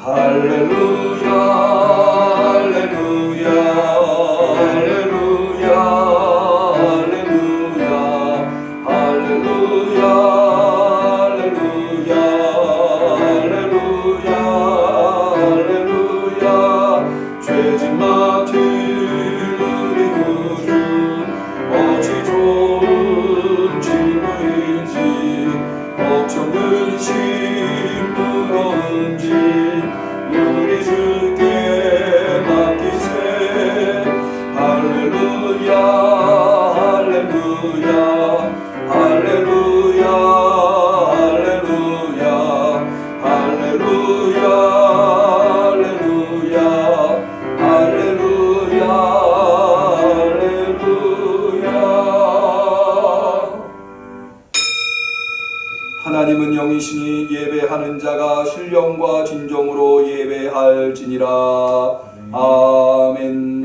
할렐루야 할렐루야 할렐루야 할렐루야 할렐루야 할렐루야 할렐루야 할렐루야 죄진 맡은 우리 구주 어찌 좋은 친구인지 걱정 근심 무거운지 우리 주께 맡기세. 할렐루야 할렐루야 할렐루야 할렐루야 할렐루야 할렐루야 할렐루야 할렐루야. 하나님은 영이시니 예배하는 자가 신령과 진정으로 예배할지니라. 아멘.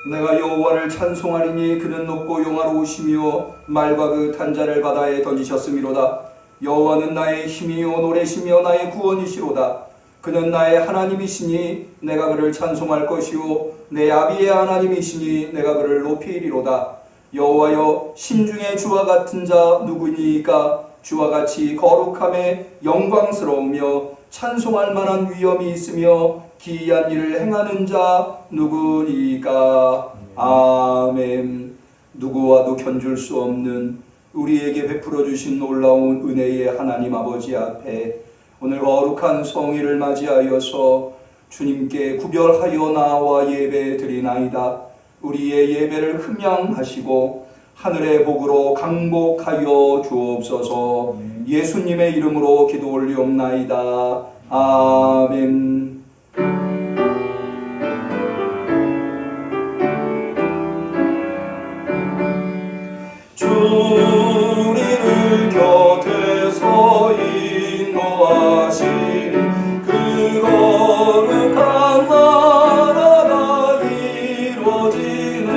내가 여호와를 찬송하리니 그는 높고 영화로우시며 말과 그 탄자를 바다에 던지셨음이로다. 여호와는 나의 힘이요 노래시며 나의 구원이시로다. 그는 나의 하나님이시니 내가 그를 찬송할 것이요 내 아비의 하나님이시니 내가 그를 높이리로다. 여호와여 신중에 주와 같은 자 누구니이까? 주와 같이 거룩함에 영광스러우며 찬송할 만한 위엄이 있으며 기이한 일을 행하는 자 누구니까? 아멘. 누구와도 견줄 수 없는 우리에게 베풀어 주신 놀라운 은혜의 하나님 아버지 앞에 오늘 거룩한 성일을 맞이하여서 주님께 구별하여 나와 예배 드리나이다. 우리의 예배를 흠양하시고 하늘의 복으로 강복하여 주옵소서. 예수님의 이름으로 기도 올리옵나이다. 아멘. 주리를 곁에서 인도하시리 그 거룩한 나라가 이루어지네.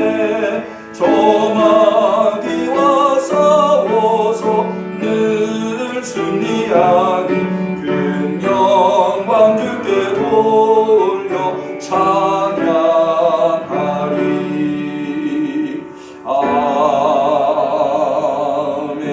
저마귀와 싸워서 늘 승리하니 그 영광 주께 돌려 찬양하리.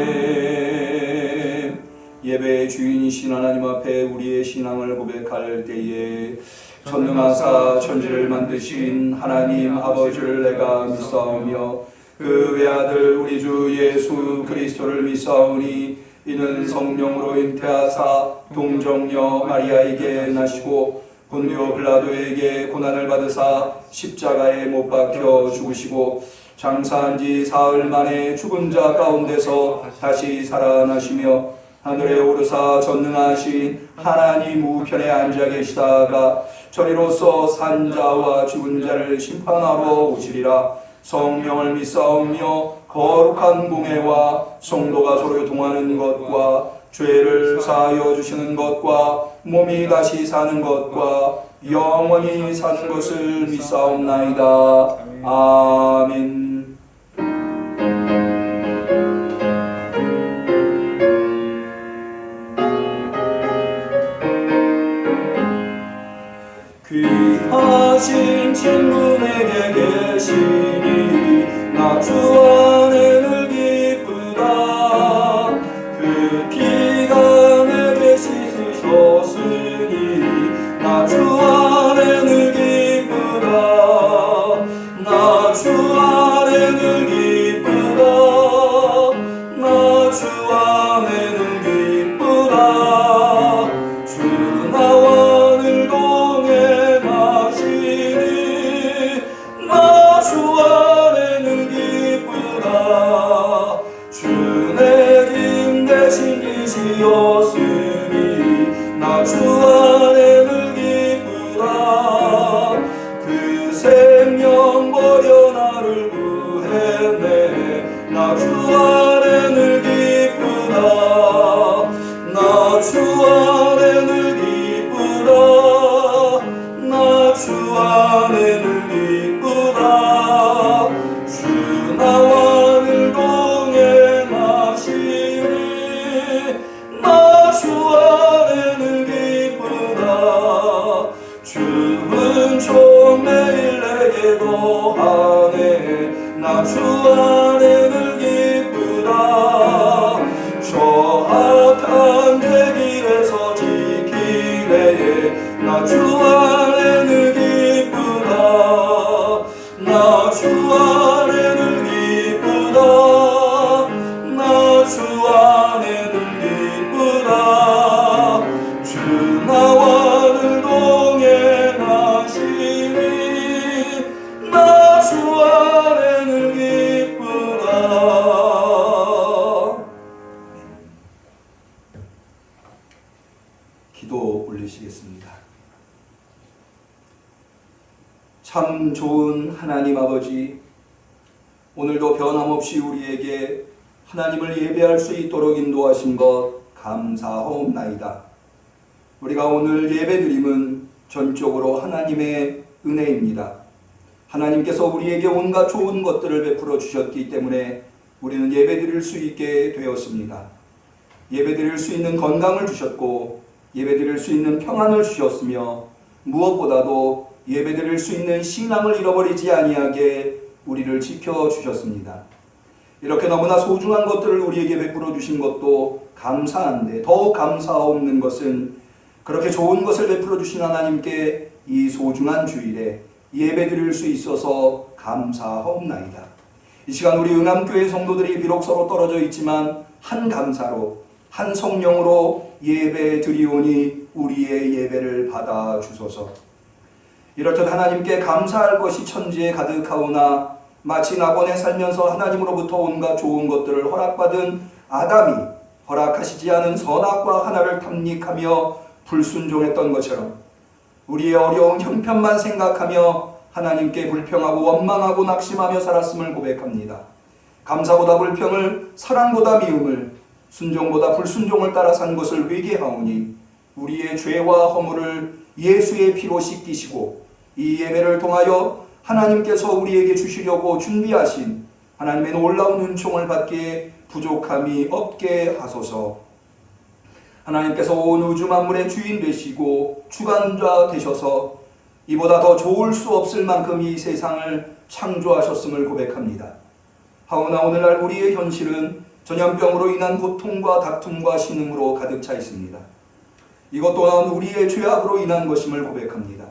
아멘. 예배의 주인이신 하나님 앞에 우리의 신앙을 고백할 때에 전능하사 천지를 만드신 하나님 아버지를 내가 믿사오며 그 외아들 우리 주 예수 그리스도를 믿사오니 이는 성령으로 잉태하사 동정녀 마리아에게 나시고 본디오 빌라도에게 고난을 받으사 십자가에 못 박혀 죽으시고 장사한 지 사흘 만에 죽은 자 가운데서 다시 살아나시며 하늘에 오르사 전능하신 하나님 우편에 앉아 계시다가 저리로서 산 자와 죽은 자를 심판하러 오시리라. 성령을 믿사오며 거룩한 공회와 성도가 서로 통하는 것과 죄를 사하여 주시는 것과 몸이 다시 사는 것과 영원히 사는 것을 믿사옵나이다. 아멘. 귀하신 친구 내게 계시니 나 주 안에 늘 기쁘다. 그 피가 내게 씻으셨으니 나 주 안에 늘 기쁘다. 나 주 안에 늘 기쁘다. 나 주 안에 늘 기쁘다. 주 나와 늘 동행하시니 나 주 안에 늘 기쁘다. 주 내 힘 대신 이시였으니 나 주 안에 늘 기쁘다. 그 생명 버려 나를 구했네. 나 주 안에 늘 기쁘다 나 주 안에 늘 기쁘다 나 주 안에 늘 기쁘다 주 나와 늘 동행하시니 나 주 안에 늘 기쁘다 주은 총 매일 내게 더하네 나 주 안에 늘 기쁘다 저 악한 내 길에서 지키네 나 주 안에 늘 기쁘다 나 주 안에 늘 기쁘다 나 주 안에 늘 기쁘다 주 나와 늘 동행하시니 나 주 안에 늘 기쁘다. 기도 올리시겠습니다. 참 좋은 하나님 아버지, 오늘도 변함없이 우리에게 하나님을 예배할 수 있도록 인도하신 것 감사하옵나이다. 우리가 오늘 예배드림은 전적으로 하나님의 은혜입니다. 하나님께서 우리에게 온갖 좋은 것들을 베풀어 주셨기 때문에 우리는 예배드릴 수 있게 되었습니다. 예배드릴 수 있는 건강을 주셨고 예배드릴 수 있는 평안을 주셨으며 무엇보다도 예배드릴 수 있는 신앙을 잃어버리지 아니하게 우리를 지켜주셨습니다. 이렇게 너무나 소중한 것들을 우리에게 베풀어 주신 것도 감사한데 더욱 감사없는 것은 그렇게 좋은 것을 베풀어 주신 하나님께 이 소중한 주일에 예배드릴 수 있어서 감사하옵나이다. 이 시간 우리 응암교회 성도들이 비록 서로 떨어져 있지만 한 감사로 한 성령으로 예배 드리오니 우리의 예배를 받아 주소서. 이렇듯 하나님께 감사할 것이 천지에 가득하오나 마치 낙원에 살면서 하나님으로부터 온갖 좋은 것들을 허락받은 아담이 허락하시지 않은 선악과 하나를 탐닉하며 불순종했던 것처럼 우리의 어려운 형편만 생각하며 하나님께 불평하고 원망하고 낙심하며 살았음을 고백합니다. 감사보다 불평을, 사랑보다 미움을, 순종보다 불순종을 따라 산 것을 회개하오니 우리의 죄와 허물을 예수의 피로 씻기시고 이 예배를 통하여 하나님께서 우리에게 주시려고 준비하신 하나님의 놀라운 은총을 받기에 부족함이 없게 하소서. 하나님께서 온 우주 만물의 주인 되시고 주관자 되셔서 이보다 더 좋을 수 없을 만큼 이 세상을 창조하셨음을 고백합니다. 하오나 오늘날 우리의 현실은 전염병으로 인한 고통과 다툼과 신음으로 가득 차 있습니다. 이것 또한 우리의 죄악으로 인한 것임을 고백합니다.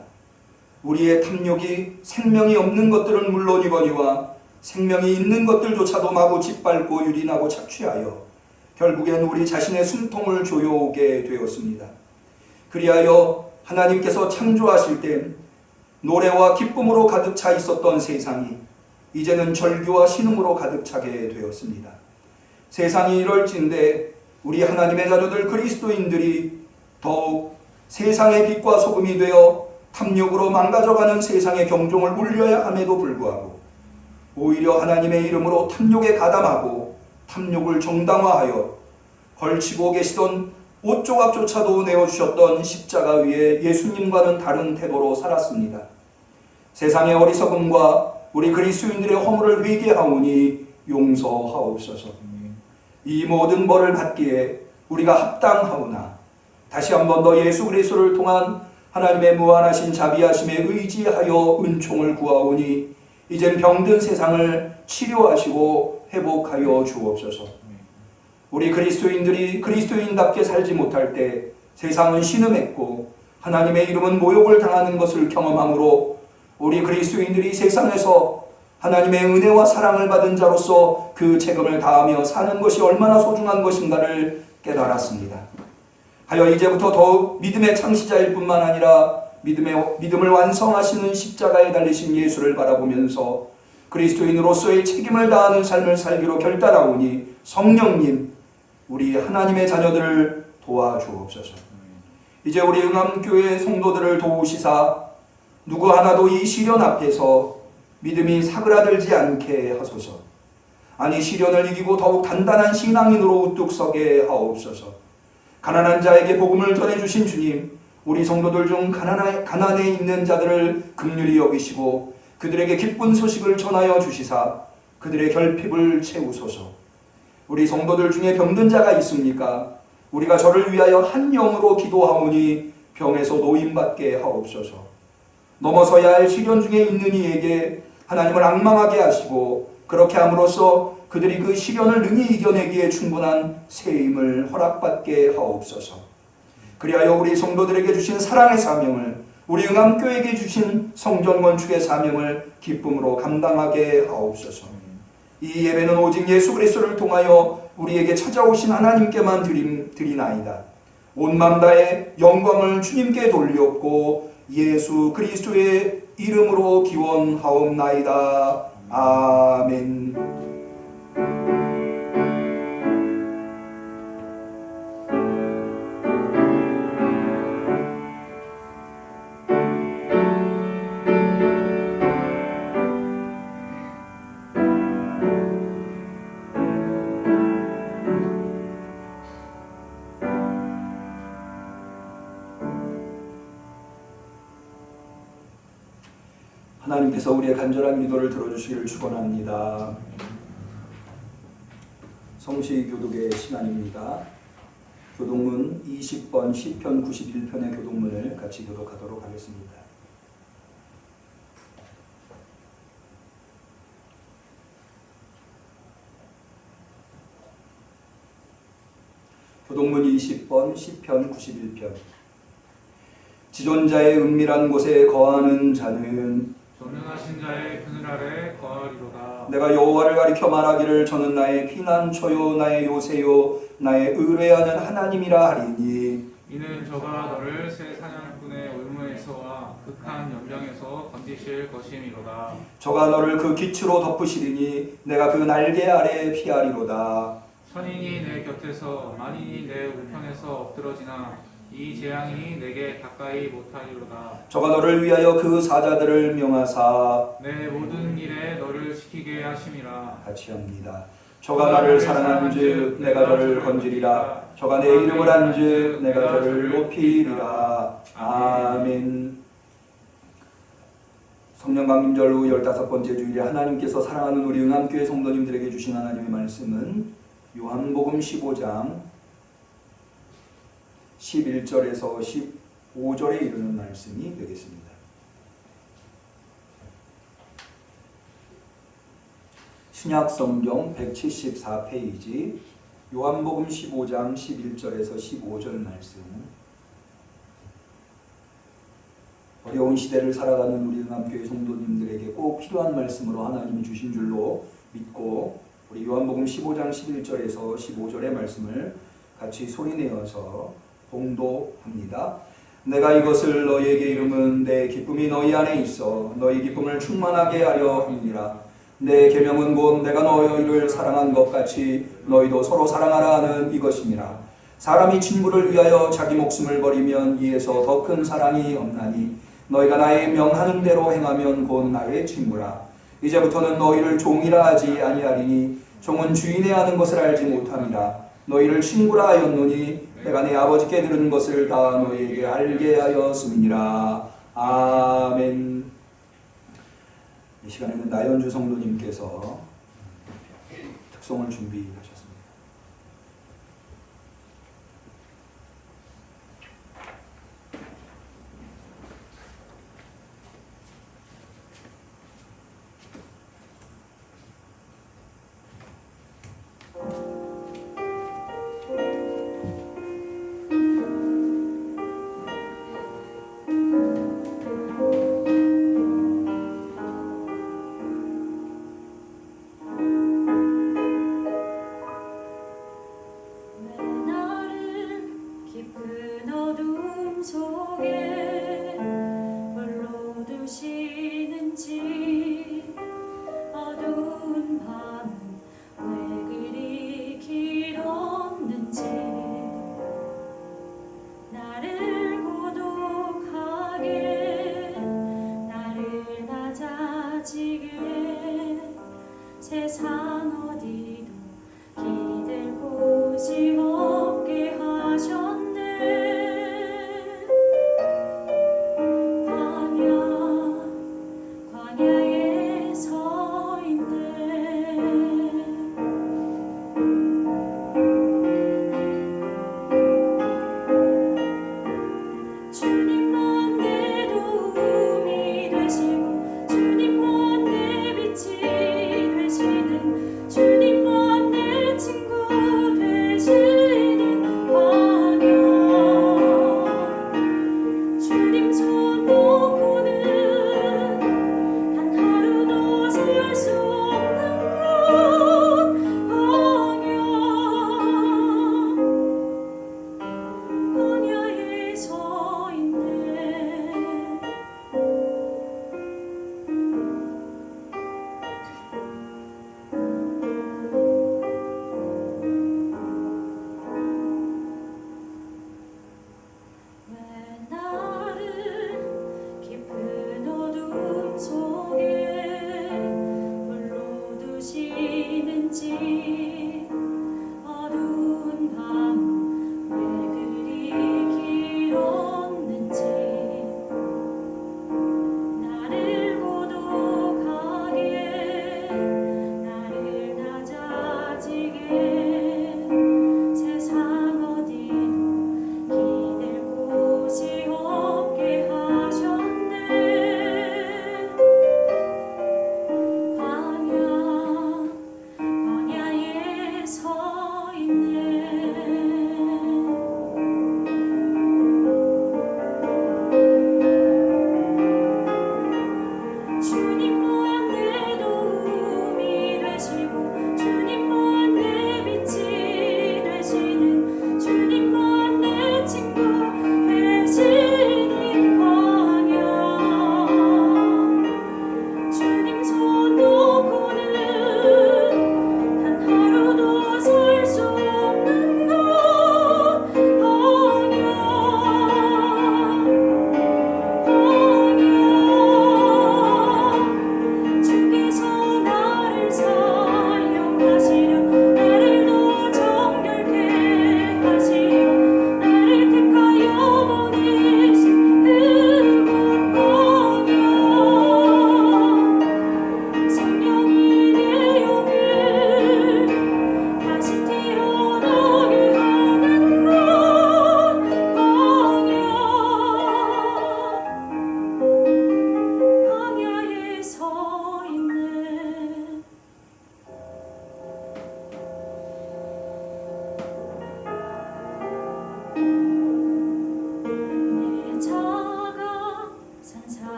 우리의 탐욕이 생명이 없는 것들은 물론이거니와 생명이 있는 것들조차도 마구 짓밟고 유린하고 착취하여 결국엔 우리 자신의 숨통을 조여오게 되었습니다. 그리하여 하나님께서 창조하실 땐 노래와 기쁨으로 가득 차 있었던 세상이 이제는 절규와 신음으로 가득 차게 되었습니다. 세상이 이럴진데 우리 하나님의 자녀들 그리스도인들이 더욱 세상의 빛과 소금이 되어 탐욕으로 망가져가는 세상의 경종을 울려야 함에도 불구하고 오히려 하나님의 이름으로 탐욕에 가담하고 탐욕을 정당화하여 걸치고 계시던 옷조각조차도 내어주셨던 십자가 위에 예수님과는 다른 태도로 살았습니다. 세상의 어리석음과 우리 그리스도인들의 허물을 회개하오니 용서하옵소서. 이 모든 벌을 받기에 우리가 합당하오나 다시 한 번 더 예수 그리스도를 통한 하나님의 무한하신 자비하심에 의지하여 은총을 구하오니 이젠 병든 세상을 치료하시고 회복하여 주옵소서. 우리 그리스도인들이 그리스도인답게 살지 못할 때 세상은 신음했고 하나님의 이름은 모욕을 당하는 것을 경험함으로 우리 그리스도인들이 세상에서 하나님의 은혜와 사랑을 받은 자로서 그 책임을 다하며 사는 것이 얼마나 소중한 것인가를 깨달았습니다. 하여 이제부터 더욱 믿음의 창시자일 뿐만 아니라 믿음을 완성하시는 십자가에 달리신 예수를 바라보면서 그리스도인으로서의 책임을 다하는 삶을 살기로 결단하오니 성령님, 우리 하나님의 자녀들을 도와주옵소서. 이제 우리 응암교회 성도들을 도우시사 누구 하나도 이 시련 앞에서 믿음이 사그라들지 않게 하소서. 아니 시련을 이기고 더욱 단단한 신앙인으로 우뚝 서게 하옵소서. 가난한 자에게 복음을 전해주신 주님, 우리 성도들 중 가난에 있는 자들을 긍휼히 여기시고 그들에게 기쁜 소식을 전하여 주시사 그들의 결핍을 채우소서. 우리 성도들 중에 병든 자가 있습니까? 우리가 저를 위하여 한 영으로 기도하오니 병에서 노임받게 하옵소서. 넘어서야 할 시련 중에 있는 이에게 하나님을 앙망하게 하시고 그렇게 함으로써 그들이 그 시련을 능히 이겨내기에 충분한 세임을 허락받게 하옵소서. 그리하여 우리 성도들에게 주신 사랑의 사명을, 우리 응암교회에게 주신 성전 건축의 사명을 기쁨으로 감당하게 하옵소서. 이 예배는 오직 예수 그리스도를 통하여 우리에게 찾아오신 하나님께만 드리나이다. 온 맘 다해 영광을 주님께 돌리옵고 예수 그리스도의 이름으로 기원하옵나이다. 아멘. 하나님께서 우리의 간절한 기도를 들어주시기를 축원합니다. 성시교독의 시간입니다. 교독문 20번 시편 91편의 교독문을 같이 교독하도록 하겠습니다. 교독문 20번 시편 91편. 지존자의 은밀한 곳에 거하는 자는 전능하신 자의 그늘 아래 거하리로다. 내가 여호와를 가리켜 말하기를 저는 나의 피난처요 나의 요새요 나의 의뢰하는 하나님이라 하리니 이는 저가 너를 새 사냥꾼의 올무에서와 극한 연병에서 건지실 것임이로다. 저가 너를 그 기치로 덮으시리니 내가 그 날개 아래 피하리로다. 선인이 내 곁에서 만인이 내 우편에서 엎드러지나 이 재앙이 내게 가까이 못하리로다. 저가 너를 위하여 그 사자들을 명하사 내 모든 일에 너를 지키게 하심이라. 같이 합니다. 저가 나를 사랑한즉 내가 저를 건지리라. 저가 내 이름을 한즉 내가 저를 높이리라. 아멘. 성령 강림절 후 15번째 주일에 하나님께서 사랑하는 우리 응암교회 성도님들에게 주신 하나님의 말씀은 요한복음 15장 11절에서 15절에 이르는 말씀이 되겠습니다. 신약성경 174페이지 요한복음 15장 11절에서 15절 말씀. 어려운 시대를 살아가는 우리 응암교회 성도님들에게 꼭 필요한 말씀으로 하나님이 주신 줄로 믿고 우리 요한복음 15장 11절에서 15절의 말씀을 같이 소리내어서 봉독합니다. 내가 이것을 너희에게 이름은 내 기쁨이 너희 안에 있어 너희 기쁨을 충만하게 하려 함이라. 내 계명은 곧 내가 너희를 사랑한 것 같이 너희도 서로 사랑하라 하는 이것이니라. 사람이 친구를 위하여 자기 목숨을 버리면 이에서 더 큰 사랑이 없나니 너희가 나의 명하는 대로 행하면 곧 나의 친구라. 이제부터는 너희를 종이라 하지 아니하리니 종은 주인의 하는 것을 알지 못함이라. 너희를 친구라 하였노니 내가 내 아버지께 들은 것을 다 너희에게 알게 하였음이니라. 아멘. 이 시간에는 나연주 성도님께서 특송을 준비하셨습니다.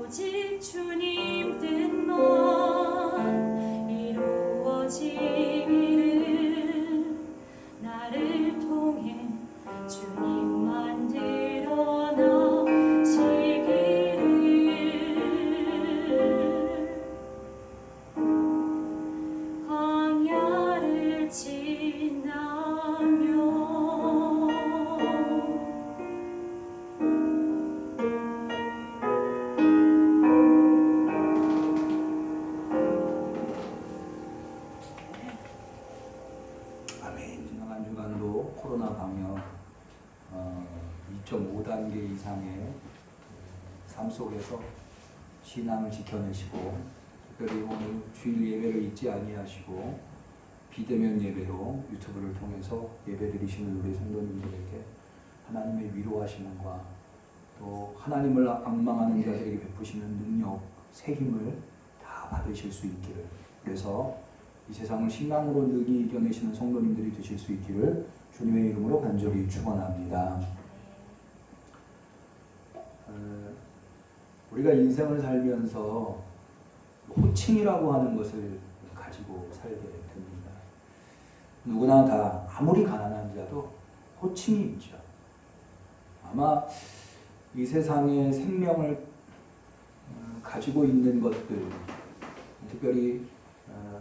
오직 주님 뜻만 이루어지기를 나를 통해 주님만 드러나시기를 광야를 지나며 아멘. 지난 주간도 코로나 방역 2.5단계 이상의 삶 속에서 신앙을 지켜내시고, 특별히 오늘 주일 예배를 잊지 아니하시고 비대면 예배로 유튜브를 통해서 예배드리시는 우리 성도님들에게 하나님의 위로하심과 또 하나님을 앙망하는 자들에게 베푸시는 능력, 새 힘을 다 받으실 수 있기를, 그래서 이 세상을 신앙으로 능히 이겨내시는 성도님들이 되실 수 있기를 주님의 이름으로 간절히 축원합니다. 우리가 인생을 살면서 호칭이라고 하는 것을 가지고 살게 됩니다. 누구나 다 아무리 가난한 자도 호칭이 있죠. 아마 이 세상의 생명을 가지고 있는 것들, 특별히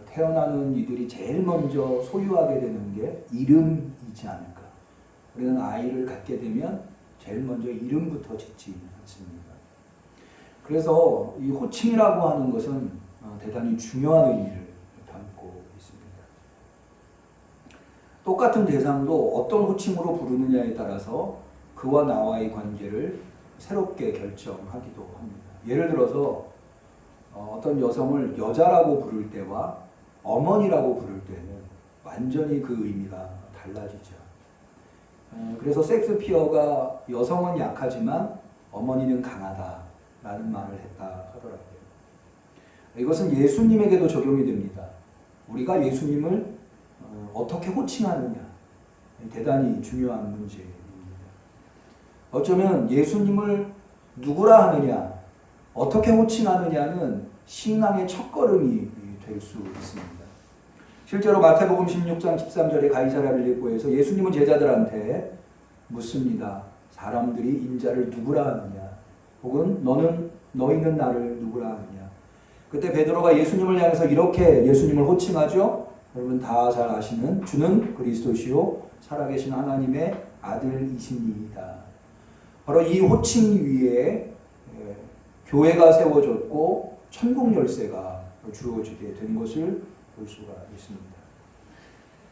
태어나는 이들이 제일 먼저 소유하게 되는 게 이름이지 않을까. 우리는 아이를 갖게 되면 제일 먼저 이름부터 짓지 않습니까? 그래서 이 호칭이라고 하는 것은 대단히 중요한 의미를 담고 있습니다. 똑같은 대상도 어떤 호칭으로 부르느냐에 따라서 그와 나와의 관계를 새롭게 결정하기도 합니다. 예를 들어서 어떤 여성을 여자라고 부를 때와 어머니라고 부를 때는 완전히 그 의미가 달라지죠. 그래서 섹스피어가 여성은 약하지만 어머니는 강하다라는 말을 했다 하더라고요. 이것은 예수님에게도 적용이 됩니다. 우리가 예수님을 어떻게 호칭하느냐, 대단히 중요한 문제입니다. 어쩌면 예수님을 누구라 하느냐, 어떻게 호칭하느냐는 신앙의 첫걸음이 될 수 있습니다. 실제로 마태복음 16장 13절에 가이사랴 빌립보에서 예수님은 제자들한테 묻습니다. 사람들이 인자를 누구라 하느냐, 혹은 너희는 나를 누구라 하느냐. 그때 베드로가 예수님을 향해서 이렇게 예수님을 호칭하죠. 여러분 다 잘 아시는 주는 그리스도시요 살아계신 하나님의 아들이시니이다. 바로 이 호칭 위에 교회가 세워졌고 천국 열쇠가 주어지게 된 것을 볼 수가 있습니다.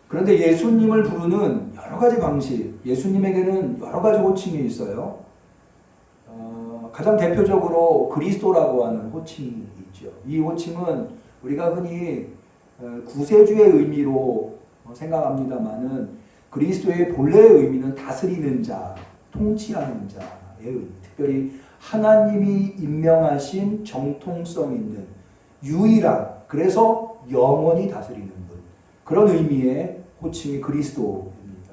그런데 예수님을 부르는 여러 가지 방식, 예수님에게는 여러 가지 호칭이 있어요. 가장 대표적으로 그리스도라고 하는 호칭이 있죠. 이 호칭은 우리가 흔히 구세주의 의미로 생각합니다마는 그리스도의 본래의 의미는 다스리는 자, 통치하는 자의 의미, 특별히 하나님이 임명하신 정통성 있는 유일한, 그래서 영원히 다스리는 분, 그런 의미의 호칭이 그리스도입니다.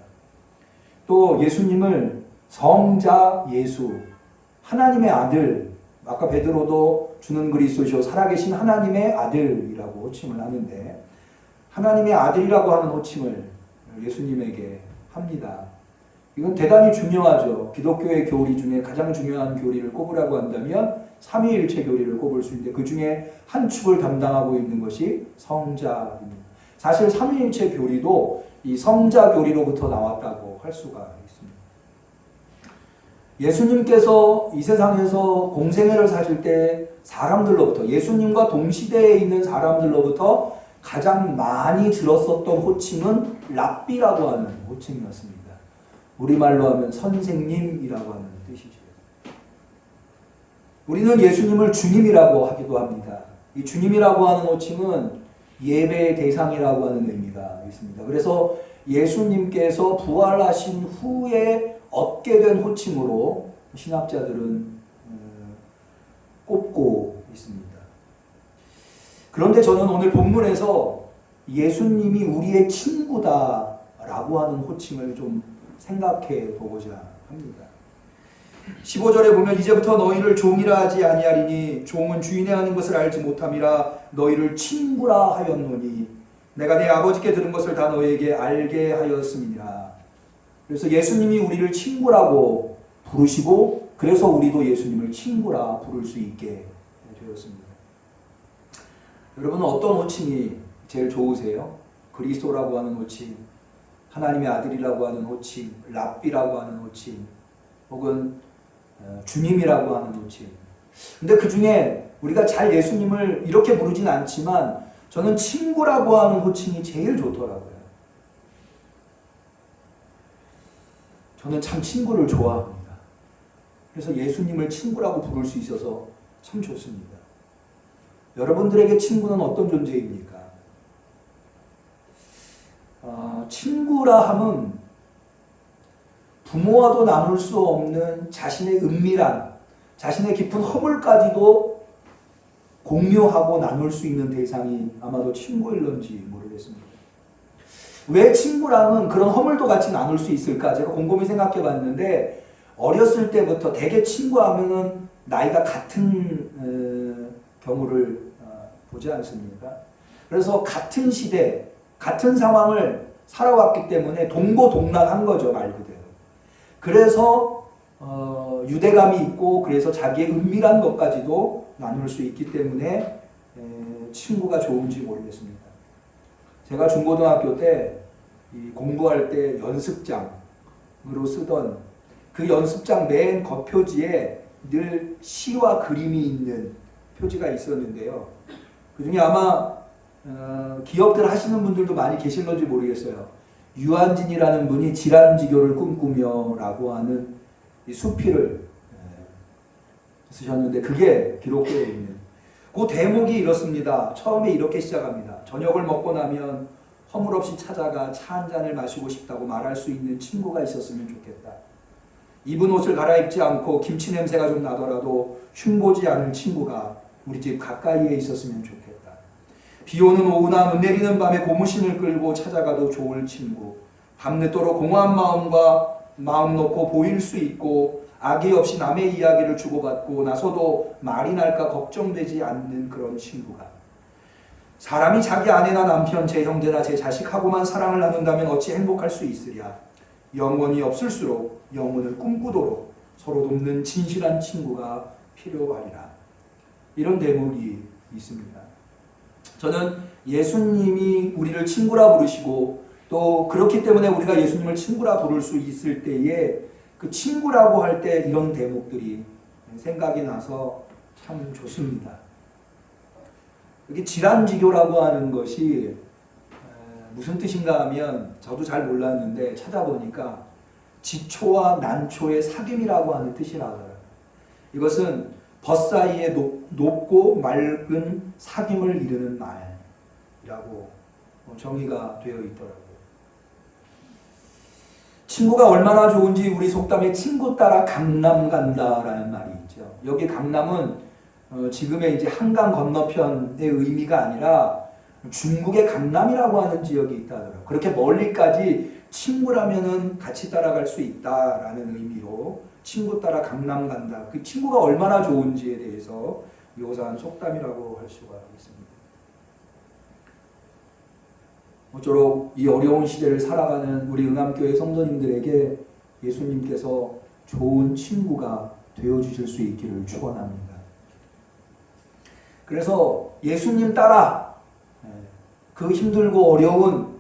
또 예수님을 성자 예수, 하나님의 아들, 아까 베드로도 주는 그리스도시요 살아계신 하나님의 아들이라고 호칭을 하는데, 하나님의 아들이라고 하는 호칭을 예수님에게 합니다. 이건 대단히 중요하죠. 기독교의 교리 중에 가장 중요한 교리를 꼽으라고 한다면 삼위일체 교리를 꼽을 수 있는데, 그 중에 한 축을 담당하고 있는 것이 성자입니다. 사실 삼위일체 교리도 이 성자 교리로부터 나왔다고 할 수가 있습니다. 예수님께서 이 세상에서 공생애를 사실 때 사람들로부터, 예수님과 동시대에 있는 사람들로부터 가장 많이 들었었던 호칭은 랍비라고 하는 호칭이었습니다. 우리말로 하면 선생님이라고 하는 뜻이죠. 우리는 예수님을 주님이라고 하기도 합니다. 이 주님이라고 하는 호칭은 예배의 대상이라고 하는 의미가 있습니다. 그래서 예수님께서 부활하신 후에 얻게 된 호칭으로 신학자들은 꼽고 있습니다. 그런데 저는 오늘 본문에서 예수님이 우리의 친구다라고 하는 호칭을 좀 생각해 보고자 합니다. 15절에 보면 이제부터 너희를 종이라 하지 아니하리니 종은 주인의 하는 것을 알지 못함이라 너희를 친구라 하였노니 내가 내 아버지께 들은 것을 다 너희에게 알게 하였음이니라. 그래서 예수님이 우리를 친구라고 부르시고 그래서 우리도 예수님을 친구라 부를 수 있게 되었습니다. 여러분은 어떤 호칭이 제일 좋으세요? 그리스도라고 하는 호칭, 하나님의 아들이라고 하는 호칭, 랍비라고 하는 호칭, 혹은 주님이라고 하는 호칭. 근데 그 중에 우리가 잘 예수님을 이렇게 부르진 않지만 저는 친구라고 하는 호칭이 제일 좋더라고요. 저는 참 친구를 좋아합니다. 그래서 예수님을 친구라고 부를 수 있어서 참 좋습니다. 여러분들에게 친구는 어떤 존재입니까? 친구라 함은 부모와도 나눌 수 없는 자신의 은밀한, 자신의 깊은 허물까지도 공유하고 나눌 수 있는 대상이 아마도 친구일런지 모르겠습니다. 왜 친구랑은 그런 허물도 같이 나눌 수 있을까? 제가 곰곰이 생각해 봤는데 어렸을 때부터 대개 친구하면은 나이가 같은 경우를 보지 않습니까? 그래서 같은 시대, 같은 상황을 살아왔기 때문에 동고동락한 거죠, 말 그대로. 그래서 유대감이 있고 그래서 자기의 은밀한 것까지도 나눌 수 있기 때문에 친구가 좋은지 모르겠습니다. 제가 중고등학교 때 공부할 때 연습장으로 쓰던 그 연습장 맨 겉표지에 늘 시와 그림이 있는 표지가 있었는데요. 그 중에 아마 기억들 하시는 분들도 많이 계실런지 모르겠어요. 유한진이라는 분이 질환지교를 꿈꾸며 라고 하는 이 수필을 쓰셨는데 그게 기록되어 있는 그 대목이 이렇습니다. 처음에 이렇게 시작합니다. 저녁을 먹고 나면 허물없이 찾아가 차 한 잔을 마시고 싶다고 말할 수 있는 친구가 있었으면 좋겠다. 입은 옷을 갈아입지 않고 김치 냄새가 좀 나더라도 흉보지 않을 친구가 우리 집 가까이에 있었으면 좋겠다. 비 오는 오후나 눈 내리는 밤에 고무신을 끌고 찾아가도 좋을 친구. 밤늦도록 공허한 마음과 마음 놓고 보일 수 있고 악의 없이 남의 이야기를 주고받고 나서도 말이 날까 걱정되지 않는 그런 친구가. 사람이 자기 아내나 남편, 제 형제나 제 자식하고만 사랑을 나눈다면 어찌 행복할 수 있으랴. 영원히 없을수록 영혼을 꿈꾸도록 서로 돕는 진실한 친구가 필요하리라. 이런 대목이 있습니다. 저는 예수님이 우리를 친구라 부르시고 또 그렇기 때문에 우리가 예수님을 친구라 부를 수 있을 때에 그 친구라고 할 때 이런 대목들이 생각이 나서 참 좋습니다. 여기 질환지교라고 하는 것이 무슨 뜻인가 하면 저도 잘 몰랐는데 찾아보니까 지초와 난초의 사귐이라고 하는 뜻이라더라고요. 이것은 벗사이에 높고 맑은 사귐을 이루는 말이라고 정의가 되어 있더라고요. 친구가 얼마나 좋은지 우리 속담에 친구 따라 강남 간다라는 말이 있죠. 여기 강남은 지금의 이제 한강 건너편의 의미가 아니라 중국의 강남이라고 하는 지역이 있다더라고요. 그렇게 멀리까지 친구라면은 같이 따라갈 수 있다라는 의미로 친구 따라 강남 간다. 그 친구가 얼마나 좋은지에 대해서 묘사한 속담이라고 할 수가 있습니다. 모쪼록 이 어려운 시대를 살아가는 우리 응암교회 성도님들에게 예수님께서 좋은 친구가 되어주실 수 있기를 축원합니다. 그래서 예수님 따라 그 힘들고 어려운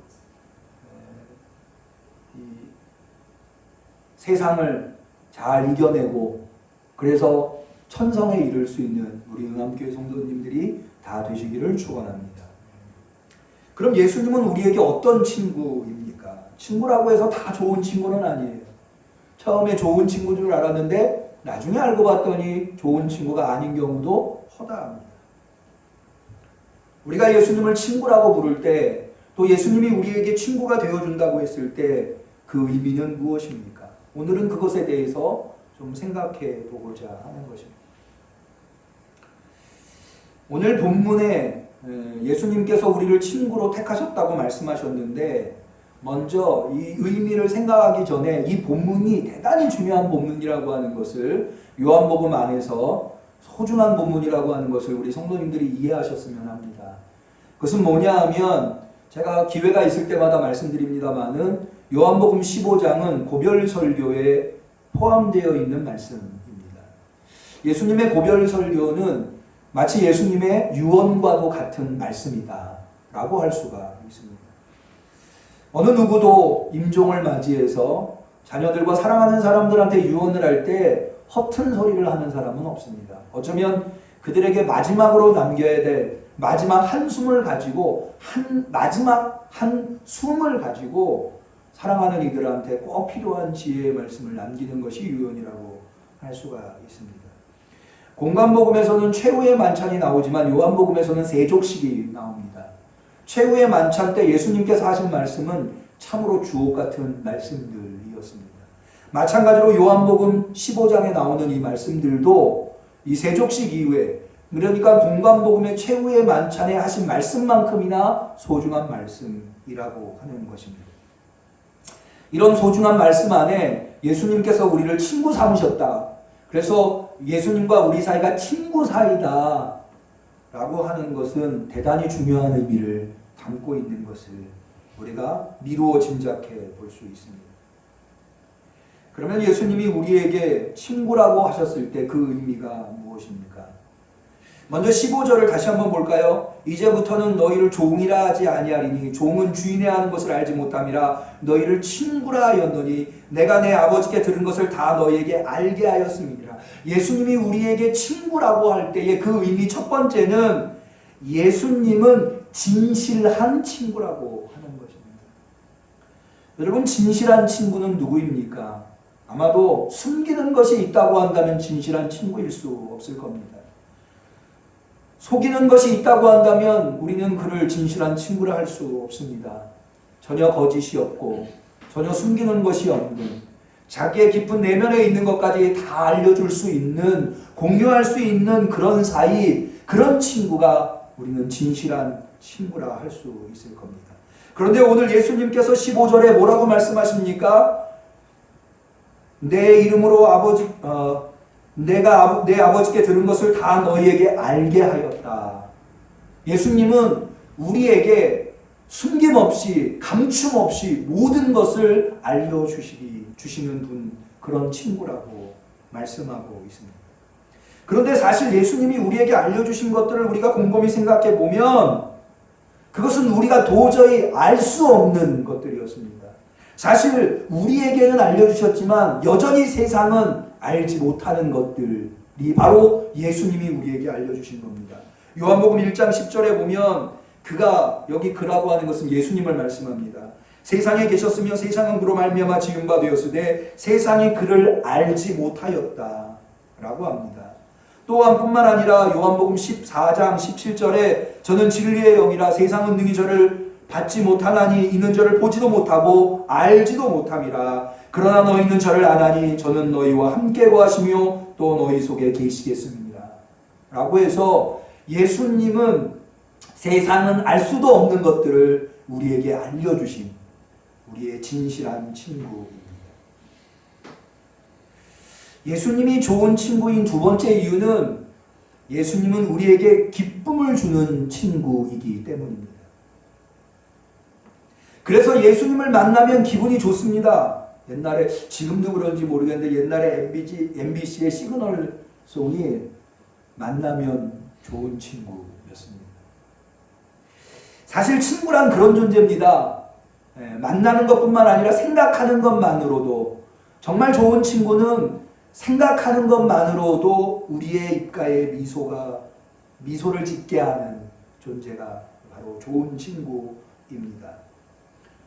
세상을 잘 이겨내고 그래서 천성에 이를 수 있는 우리 응암교회 성도님들이 다 되시기를 축원합니다. 그럼 예수님은 우리에게 어떤 친구입니까? 친구라고 해서 다 좋은 친구는 아니에요. 처음에 좋은 친구인 줄 알았는데 나중에 알고 봤더니 좋은 친구가 아닌 경우도 허다합니다. 우리가 예수님을 친구라고 부를 때 또 예수님이 우리에게 친구가 되어준다고 했을 때 그 의미는 무엇입니까? 오늘은 그것에 대해서 좀 생각해 보고자 하는 것입니다. 오늘 본문에 예수님께서 우리를 친구로 택하셨다고 말씀하셨는데 먼저 이 의미를 생각하기 전에 이 본문이 대단히 중요한 본문이라고 하는 것을 요한복음 안에서 소중한 본문이라고 하는 것을 우리 성도님들이 이해하셨으면 합니다. 그것은 뭐냐 하면 제가 기회가 있을 때마다 말씀드립니다마는 요한복음 15장은 고별설교에 포함되어 있는 말씀입니다. 예수님의 고별설교는 마치 예수님의 유언과도 같은 말씀이다 라고 할 수가 있습니다. 어느 누구도 임종을 맞이해서 자녀들과 사랑하는 사람들한테 유언을 할 때 허튼 소리를 하는 사람은 없습니다. 어쩌면 그들에게 마지막으로 남겨야 될 마지막 한숨을 가지고 마지막 한숨을 가지고 사랑하는 이들한테 꼭 필요한 지혜의 말씀을 남기는 것이 유언이라고 할 수가 있습니다. 공관복음에서는 최후의 만찬이 나오지만 요한복음에서는 세족식이 나옵니다. 최후의 만찬 때 예수님께서 하신 말씀은 참으로 주옥 같은 말씀들이었습니다. 마찬가지로 요한복음 15장에 나오는 이 말씀들도 이 세족식 이후에, 그러니까 공관복음의 최후의 만찬에 하신 말씀만큼이나 소중한 말씀이라고 하는 것입니다. 이런 소중한 말씀 안에 예수님께서 우리를 친구 삼으셨다. 그래서 예수님과 우리 사이가 친구 사이다 라고 하는 것은 대단히 중요한 의미를 담고 있는 것을 우리가 미루어 짐작해 볼 수 있습니다. 그러면 예수님이 우리에게 친구라고 하셨을 때 그 의미가 무엇입니까? 먼저 15절을 다시 한번 볼까요? 이제부터는 너희를 종이라 하지 아니하리니 종은 주인의 하는 것을 알지 못함이라 너희를 친구라 하였노니 내가 내 아버지께 들은 것을 다 너희에게 알게 하였음이니라. 예수님이 우리에게 친구라고 할 때의 그 의미 첫 번째는 예수님은 진실한 친구라고 하는 것입니다. 여러분, 진실한 친구는 누구입니까? 아마도 숨기는 것이 있다고 한다면 진실한 친구일 수 없을 겁니다. 속이는 것이 있다고 한다면 우리는 그를 진실한 친구라 할 수 없습니다. 전혀 거짓이 없고 전혀 숨기는 것이 없는, 자기의 깊은 내면에 있는 것까지 다 알려줄 수 있는, 공유할 수 있는 그런 사이, 그런 친구가 우리는 진실한 친구라 할 수 있을 겁니다. 그런데 오늘 예수님께서 15절에 뭐라고 말씀하십니까? 내 이름으로 내가 내 아버지께 들은 것을 다 너희에게 알게 하였다. 예수님은 우리에게 숨김없이 감춤 없이 모든 것을 알려주시는 분, 그런 친구라고 말씀하고 있습니다. 그런데 사실 예수님이 우리에게 알려주신 것들을 우리가 곰곰이 생각해 보면 그것은 우리가 도저히 알 수 없는 것들이었습니다. 사실 우리에게는 알려주셨지만 여전히 세상은 알지 못하는 것들이 바로 예수님이 우리에게 알려주신 겁니다. 요한복음 1장 10절에 보면 그가, 여기 그라고 하는 것은 예수님을 말씀합니다. 세상에 계셨으며 세상은 그로 말미암아 지은 바 되었으되 세상이 그를 알지 못하였다 라고 합니다. 또한 뿐만 아니라 요한복음 14장 17절에 저는 진리의 영이라 세상은 능히 저를 받지 못하나니 이는 저를 보지도 못하고 알지도 못함이라. 그러나 너희는 저를 아나니 저는 너희와 함께 거하시며 또 너희 속에 계시겠습니다 라고 해서 예수님은 세상은 알 수도 없는 것들을 우리에게 알려주신 우리의 진실한 친구입니다. 예수님이 좋은 친구인 두 번째 이유는 예수님은 우리에게 기쁨을 주는 친구이기 때문입니다. 그래서 예수님을 만나면 기분이 좋습니다. 옛날에, 지금도 그런지 모르겠는데 옛날에 MBC의 시그널송이 만나면 좋은 친구였습니다. 사실 친구란 그런 존재입니다. 만나는 것뿐만 아니라 생각하는 것만으로도, 정말 좋은 친구는 생각하는 것만으로도 우리의 입가에 미소를 짓게 하는 존재가 바로 좋은 친구입니다.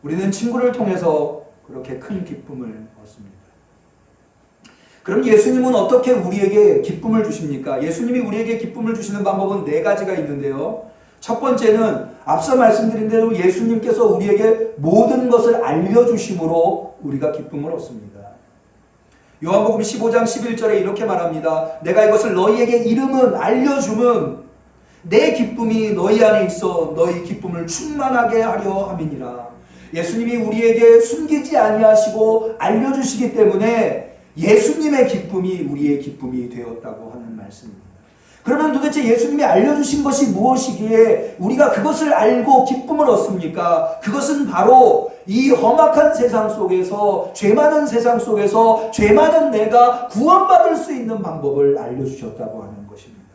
우리는 친구를 통해서 그렇게 큰 기쁨을 얻습니다. 그럼 예수님은 어떻게 우리에게 기쁨을 주십니까? 예수님이 우리에게 기쁨을 주시는 방법은 네 가지가 있는데요. 첫 번째는 앞서 말씀드린 대로 예수님께서 우리에게 모든 것을 알려주심으로 우리가 기쁨을 얻습니다. 요한복음 15장 11절에 이렇게 말합니다. 내가 이것을 너희에게 알려줌은 내 기쁨이 너희 안에 있어 너희 기쁨을 충만하게 하려 함이니라. 예수님이 우리에게 숨기지 아니하시고 알려주시기 때문에 예수님의 기쁨이 우리의 기쁨이 되었다고 하는 말씀입니다. 그러면 도대체 예수님이 알려주신 것이 무엇이기에 우리가 그것을 알고 기쁨을 얻습니까? 그것은 바로 이 험악한 세상 속에서, 죄 많은 세상 속에서 죄 많은 내가 구원받을 수 있는 방법을 알려주셨다고 하는 것입니다.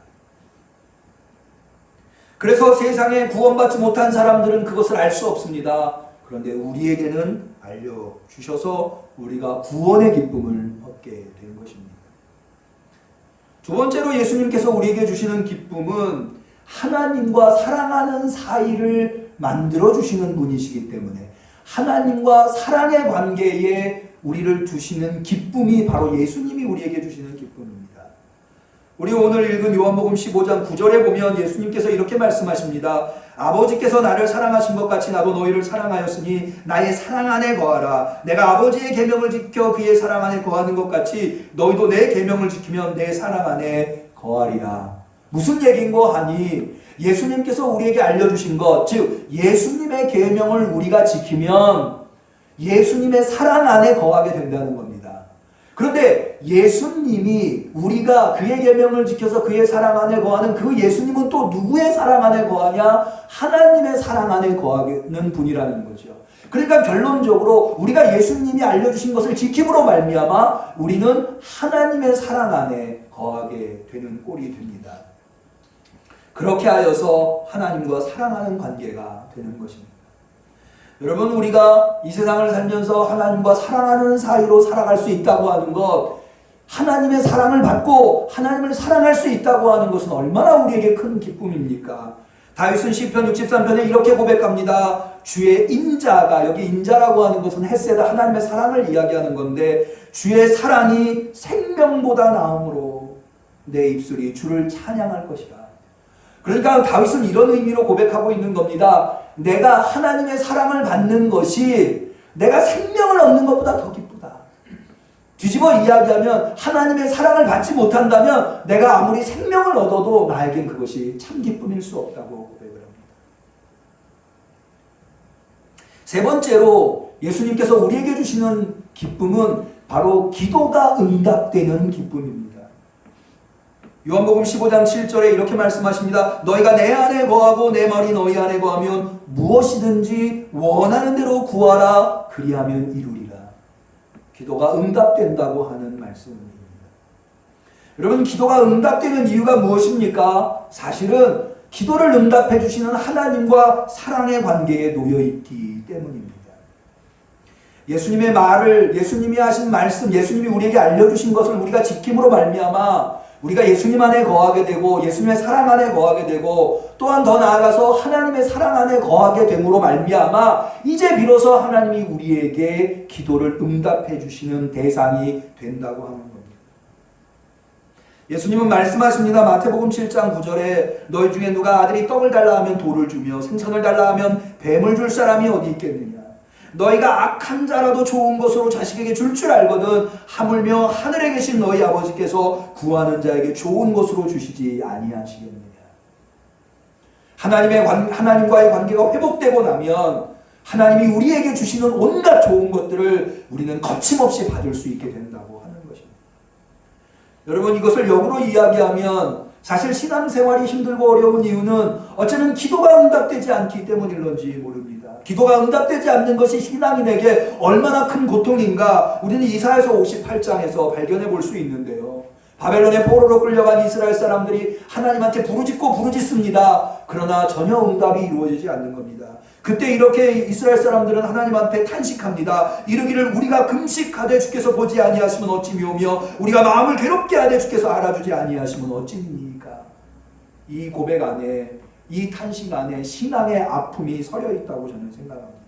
그래서 세상에 구원받지 못한 사람들은 그것을 알 수 없습니다. 그런데 우리에게는 알려주셔서 우리가 구원의 기쁨을 얻게 된 것입니다. 두 번째로 예수님께서 우리에게 주시는 기쁨은 하나님과 사랑하는 사이를 만들어주시는 분이시기 때문에 하나님과 사랑의 관계에 우리를 두시는 기쁨이 바로 예수님이 우리에게 주시는 기쁨입니다. 우리 오늘 읽은 요한복음 15장 9절에 보면 예수님께서 이렇게 말씀하십니다. 아버지께서 나를 사랑하신 것 같이 나도 너희를 사랑하였으니 나의 사랑 안에 거하라. 내가 아버지의 계명을 지켜 그의 사랑 안에 거하는 것 같이 너희도 내 계명을 지키면 내 사랑 안에 거하리라. 무슨 얘기인고 하니 예수님께서 우리에게 알려주신 것, 즉 예수님의 계명을 우리가 지키면 예수님의 사랑 안에 거하게 된다는 겁니다. 그런데 예수님이 우리가 그의 계명을 지켜서 그의 사랑 안에 거하는 그 예수님은 또 누구의 사랑 안에 거하냐? 하나님의 사랑 안에 거하는 분이라는 거죠. 그러니까 결론적으로 우리가 예수님이 알려주신 것을 지킴으로 말미암아 우리는 하나님의 사랑 안에 거하게 되는 꼴이 됩니다. 그렇게 하여서 하나님과 사랑하는 관계가 되는 것입니다. 여러분, 우리가 이 세상을 살면서 하나님과 사랑하는 사이로 살아갈 수 있다고 하는 것, 하나님의 사랑을 받고 하나님을 사랑할 수 있다고 하는 것은 얼마나 우리에게 큰 기쁨입니까? 다윗은 시편 63편에 이렇게 고백합니다. 주의 인자가, 여기 인자라고 하는 것은 헷세다 하나님의 사랑을 이야기하는 건데, 주의 사랑이 생명보다 나음으로 내 입술이 주를 찬양할 것이라. 그러니까 다윗은 이런 의미로 고백하고 있는 겁니다. 내가 하나님의 사랑을 받는 것이 내가 생명을 얻는 것보다 더 기쁘다. 뒤집어 이야기하면 하나님의 사랑을 받지 못한다면 내가 아무리 생명을 얻어도 나에겐 그것이 참 기쁨일 수 없다고 고백을 합니다. 세 번째로 예수님께서 우리에게 주시는 기쁨은 바로 기도가 응답되는 기쁨입니다. 요한복음 15장 7절에 이렇게 말씀하십니다. 너희가 내 안에 거하고 내 말이 너희 안에 거하면 무엇이든지 원하는 대로 구하라. 그리하면 이루리라. 기도가 응답된다고 하는 말씀입니다. 여러분, 기도가 응답되는 이유가 무엇입니까? 사실은 기도를 응답해 주시는 하나님과 사랑의 관계에 놓여 있기 때문입니다. 예수님의 말을, 예수님이 하신 말씀, 예수님이 우리에게 알려주신 것을 우리가 지킴으로 말미암아 우리가 예수님 안에 거하게 되고 예수님의 사랑 안에 거하게 되고 또한 더 나아가서 하나님의 사랑 안에 거하게 됨으로 말미암아 이제 비로소 하나님이 우리에게 기도를 응답해 주시는 대상이 된다고 하는 겁니다. 예수님은 말씀하십니다. 마태복음 7장 9절에 너희 중에 누가 아들이 떡을 달라 하면 돌을 주며 생선을 달라 하면 뱀을 줄 사람이 어디 있겠느냐. 너희가 악한 자라도 좋은 것으로 자식에게 줄 알거든 하물며 하늘에 계신 너희 아버지께서 구하는 자에게 좋은 것으로 주시지 아니하시겠느냐. 하나님과의 관계가 회복되고 나면 하나님이 우리에게 주시는 온갖 좋은 것들을 우리는 거침없이 받을 수 있게 된다고 하는 것입니다. 여러분, 이것을 역으로 이야기하면 사실 신앙생활이 힘들고 어려운 이유는 어쩌면 기도가 응답되지 않기 때문일런지 모릅니다. 기도가 응답되지 않는 것이 신앙인에게 얼마나 큰 고통인가 우리는 이사야서 58장에서 발견해 볼 수 있는데요. 바벨론의 포로로 끌려간 이스라엘 사람들이 하나님한테 부르짖습니다. 그러나 전혀 응답이 이루어지지 않는 겁니다. 그때 이렇게 이스라엘 사람들은 하나님한테 탄식합니다. 이르기를 우리가 금식하되 주께서 보지 아니하시면 어찌미오며 우리가 마음을 괴롭게 하되 주께서 알아주지 아니하시면 어찌니까. 이 고백 안에, 이 탄식 안에 신앙의 아픔이 서려 있다고 저는 생각합니다.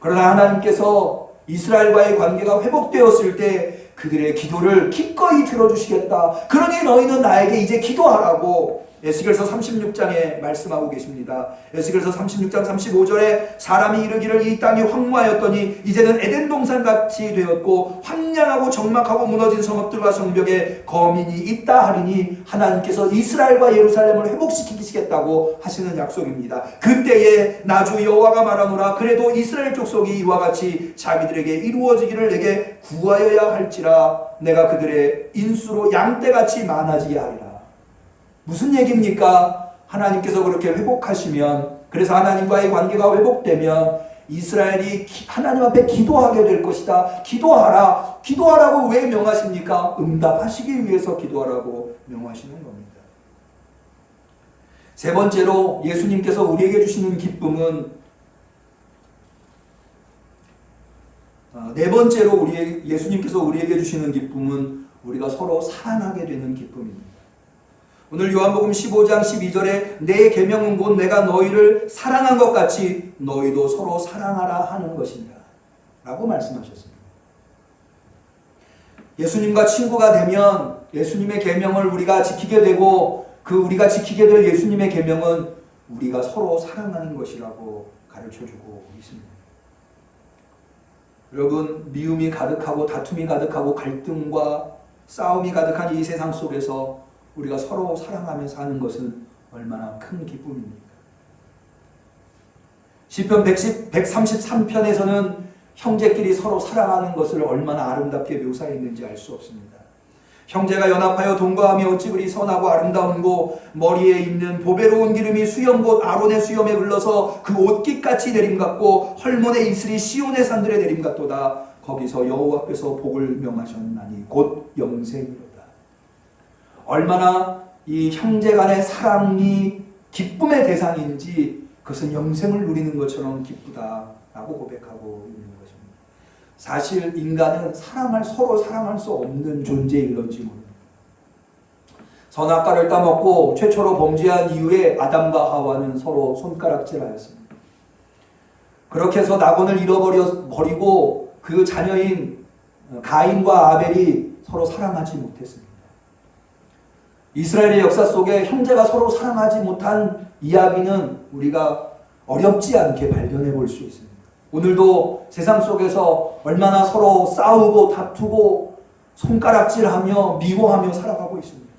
그러나 하나님께서 이스라엘과의 관계가 회복되었을 때 그들의 기도를 기꺼이 들어주시겠다. 그러니 너희는 나에게 이제 기도하라고 에스겔서 36장에 말씀하고 계십니다. 에스겔서 36장 35절에 사람이 이르기를 이 땅이 황무하였더니 이제는 에덴 동산같이 되었고 황량하고 적막하고 무너진 성읍들과 성벽에 거민이 있다 하리니 하나님께서 이스라엘과 예루살렘을 회복시키시겠다고 하시는 약속입니다. 그때에 나주 여호와가 말하노라 그래도 이스라엘 족속이 이와 같이 자기들에게 이루어지기를 내게 구하여야 할지라 내가 그들의 인수로 양떼같이 많아지게 하리라. 무슨 얘기입니까? 하나님께서 그렇게 회복하시면, 그래서 하나님과의 관계가 회복되면 이스라엘이 하나님 앞에 기도하게 될 것이다. 기도하라. 기도하라고 왜 명하십니까? 응답하시기 위해서 기도하라고 명하시는 겁니다. 세 번째로 예수님께서 우리에게 주시는 기쁨은, 네 번째로 예수님께서 우리에게 주시는 기쁨은 우리가 서로 사랑하게 되는 기쁨입니다. 오늘 요한복음 15장 12절에 내 계명은 곧 내가 너희를 사랑한 것 같이 너희도 서로 사랑하라 하는 것이니라 라고 말씀하셨습니다. 예수님과 친구가 되면 예수님의 계명을 우리가 지키게 되고 그 우리가 지키게 될 예수님의 계명은 우리가 서로 사랑하는 것이라고 가르쳐주고 있습니다. 여러분, 미움이 가득하고 다툼이 가득하고 갈등과 싸움이 가득한 이 세상 속에서 우리가 서로 사랑하며 사는 것은 얼마나 큰 기쁨입니까? 시편 133편에서는 형제끼리 서로 사랑하는 것을 얼마나 아름답게 묘사했는지 알 수 없습니다. 형제가 연합하여 동거하며 어찌 그리 선하고 아름다운고 머리에 있는 보배로운 기름이 수염 곧 아론의 수염에 흘러서 그 옷깃같이 내림 같고 헐몬의 이슬이 시온의 산들에 내림 같도다. 거기서 여호와께서 복을 명하셨나니 곧 영생이로다. 얼마나 이 형제 간의 사랑이 기쁨의 대상인지 그것은 영생을 누리는 것처럼 기쁘다라고 고백하고 있는 것입니다. 사실 인간은 서로 사랑할 수 없는 존재일런지 모릅니다. 선악과를 따먹고 최초로 범죄한 이후에 아담과 하와는 서로 손가락질하였습니다. 그렇게 해서 낙원을 잃어버리고 그 자녀인 가인과 아벨이 서로 사랑하지 못했습니다. 이스라엘의 역사 속에 형제가 서로 사랑하지 못한 이야기는 우리가 어렵지 않게 발견해 볼 수 있습니다. 오늘도 세상 속에서 얼마나 서로 싸우고 다투고 손가락질하며 미워하며 살아가고 있습니다.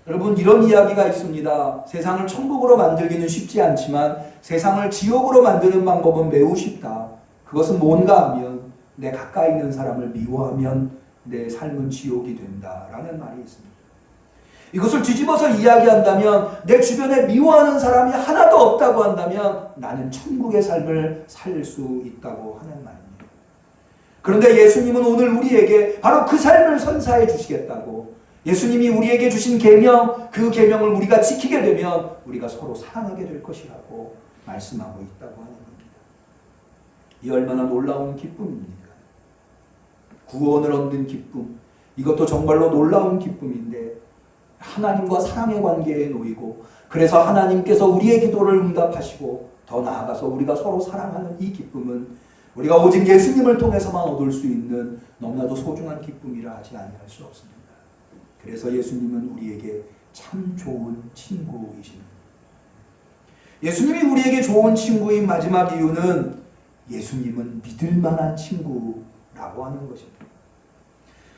여러분, 이런 이야기가 있습니다. 세상을 천국으로 만들기는 쉽지 않지만 세상을 지옥으로 만드는 방법은 매우 쉽다. 그것은 뭔가 하면 내 가까이 있는 사람을 미워하면 내 삶은 지옥이 된다라는 말이 있습니다. 이것을 뒤집어서 이야기한다면 내 주변에 미워하는 사람이 하나도 없다고 한다면 나는 천국의 삶을 살 수 있다고 하는 말입니다. 그런데 예수님은 오늘 우리에게 바로 그 삶을 선사해 주시겠다고, 예수님이 우리에게 주신 계명, 그 계명을 우리가 지키게 되면 우리가 서로 사랑하게 될 것이라고 말씀하고 있다고 하는 겁니다. 이 얼마나 놀라운 기쁨입니까? 구원을 얻는 기쁨, 이것도 정말로 놀라운 기쁨인데 하나님과 사랑의 관계에 놓이고, 그래서 하나님께서 우리의 기도를 응답하시고 더 나아가서 우리가 서로 사랑하는 이 기쁨은 우리가 오직 예수님을 통해서만 얻을 수 있는 너무나도 소중한 기쁨이라 하지 아니할 수 없습니다. 그래서 예수님은 우리에게 참 좋은 친구이십니다. 예수님이 우리에게 좋은 친구인 마지막 이유는 예수님은 믿을 만한 친구라고 하는 것입니다.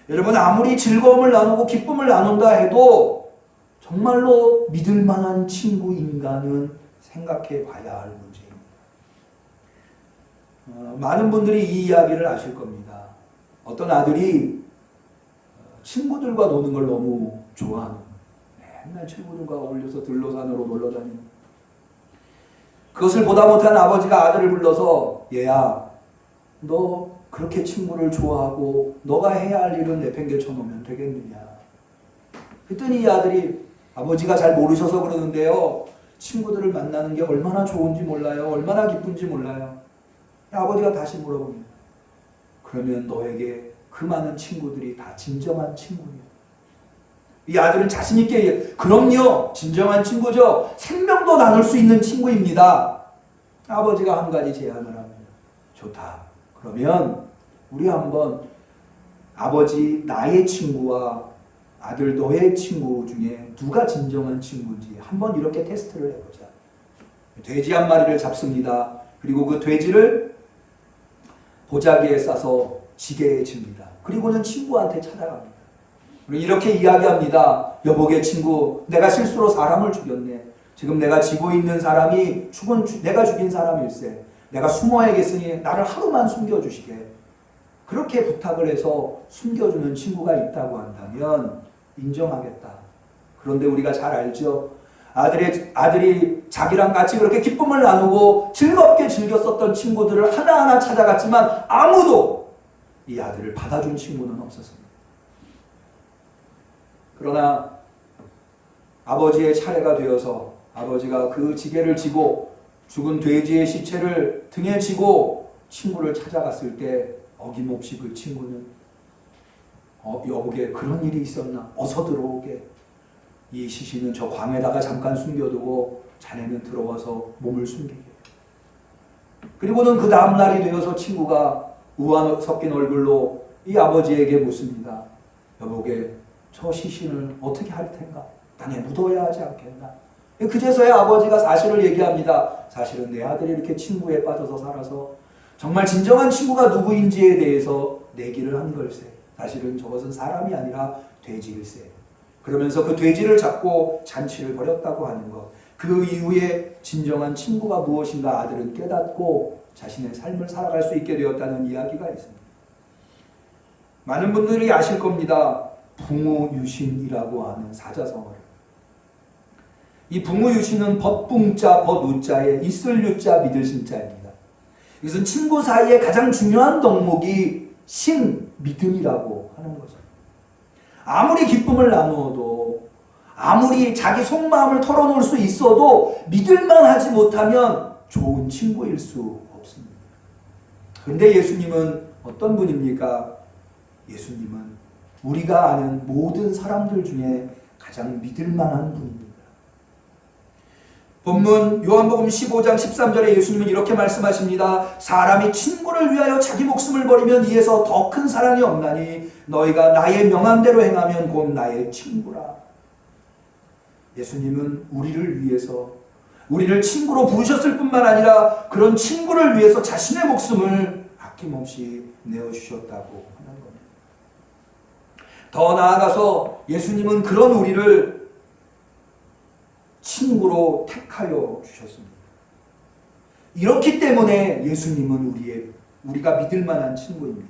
여러분, 아무리 즐거움을 나누고 기쁨을 나눈다 해도 정말로 믿을 만한 친구인가는 생각해 봐야 할 문제입니다. 많은 분들이 이 이야기를 아실 겁니다. 어떤 아들이 친구들과 노는 걸 너무 좋아하는, 맨날 친구들과 어울려서 들로산으로 놀러 다니는, 그것을 보다 못한 아버지가 아들을 불러서 얘야, 너 그렇게 친구를 좋아하고 너가 해야 할 일은 내팽개쳐 놓으면 되겠느냐. 그랬더니 이 아들이, 아버지가 잘 모르셔서 그러는데요, 친구들을 만나는 게 얼마나 좋은지 몰라요, 얼마나 기쁜지 몰라요. 아버지가 다시 물어봅니다. 그러면 너에게 그 많은 친구들이 다 진정한 친구냐? 이 아들은 자신 있게 얘기해요. 그럼요, 진정한 친구죠. 생명도 나눌 수 있는 친구입니다. 아버지가 한 가지 제안을 합니다. 좋다. 그러면 우리 한번 아버지 나의 친구와 아들 너의 친구 중에 누가 진정한 친구인지 한번 이렇게 테스트를 해보자. 돼지 한 마리를 잡습니다. 그리고 그 돼지를 보자기에 싸서 지게에 집니다. 그리고는 친구한테 찾아갑니다. 그리고 이렇게 이야기합니다. 여보게 친구, 내가 실수로 사람을 죽였네. 지금 내가 지고 있는 사람이 내가 죽인 사람일세. 내가 숨어야겠으니 나를 하루만 숨겨주시게. 그렇게 부탁을 해서 숨겨주는 친구가 있다고 한다면 인정하겠다. 그런데 우리가 잘 알죠. 아들이 자기랑 같이 그렇게 기쁨을 나누고 즐겁게 즐겼었던 친구들을 하나하나 찾아갔지만 아무도 이 아들을 받아준 친구는 없었습니다. 그러나 아버지의 차례가 되어서 아버지가 그 지게를 지고 죽은 돼지의 시체를 등에 지고 친구를 찾아갔을 때 어김없이 그 친구는 여보게 그런 일이 있었나? 어서 들어오게. 이 시신은 저 광에다가 잠깐 숨겨두고 자네는 들어와서 몸을 숨기게. 그리고는 그 다음 날이 되어서 친구가 우환 섞인 얼굴로 이 아버지에게 묻습니다. 여보게 저 시신을 어떻게 할 텐가? 땅에 묻어야 하지 않겠나? 그제서야 아버지가 사실을 얘기합니다. 사실은 내 아들이 이렇게 친구에 빠져서 살아서 정말 진정한 친구가 누구인지에 대해서 내기를 한 걸세. 사실은 저것은 사람이 아니라 돼지일세. 그러면서 그 돼지를 잡고 잔치를 벌였다고 하는 것. 그 이후에 진정한 친구가 무엇인가 아들은 깨닫고 자신의 삶을 살아갈 수 있게 되었다는 이야기가 있습니다. 많은 분들이 아실 겁니다. 붕우유신이라고 하는 사자성어를. 이 붕우유신은 법붕자, 법우자에 있을 유자, 믿을 신자입니다. 이것은 친구 사이에 가장 중요한 덕목이 신, 믿음이라고 하는 거죠. 아무리 기쁨을 나누어도 아무리 자기 속마음을 털어놓을 수 있어도 믿을만 하지 못하면 좋은 친구일 수 없습니다. 그런데 예수님은 어떤 분입니까? 예수님은 우리가 아는 모든 사람들 중에 가장 믿을만한 분입니다. 본문 요한복음 15장 13절에 예수님은 이렇게 말씀하십니다. 사람이 친구를 위하여 자기 목숨을 버리면 이에서 더 큰 사랑이 없나니 너희가 나의 명한 대로 행하면 곧 나의 친구라. 예수님은 우리를 위해서 우리를 친구로 부르셨을 뿐만 아니라 그런 친구를 위해서 자신의 목숨을 아낌없이 내어주셨다고 하는 겁니다. 더 나아가서 예수님은 그런 우리를 친구로 택하여 주셨습니다. 이렇기 때문에 예수님은 우리가 믿을 만한 친구입니다.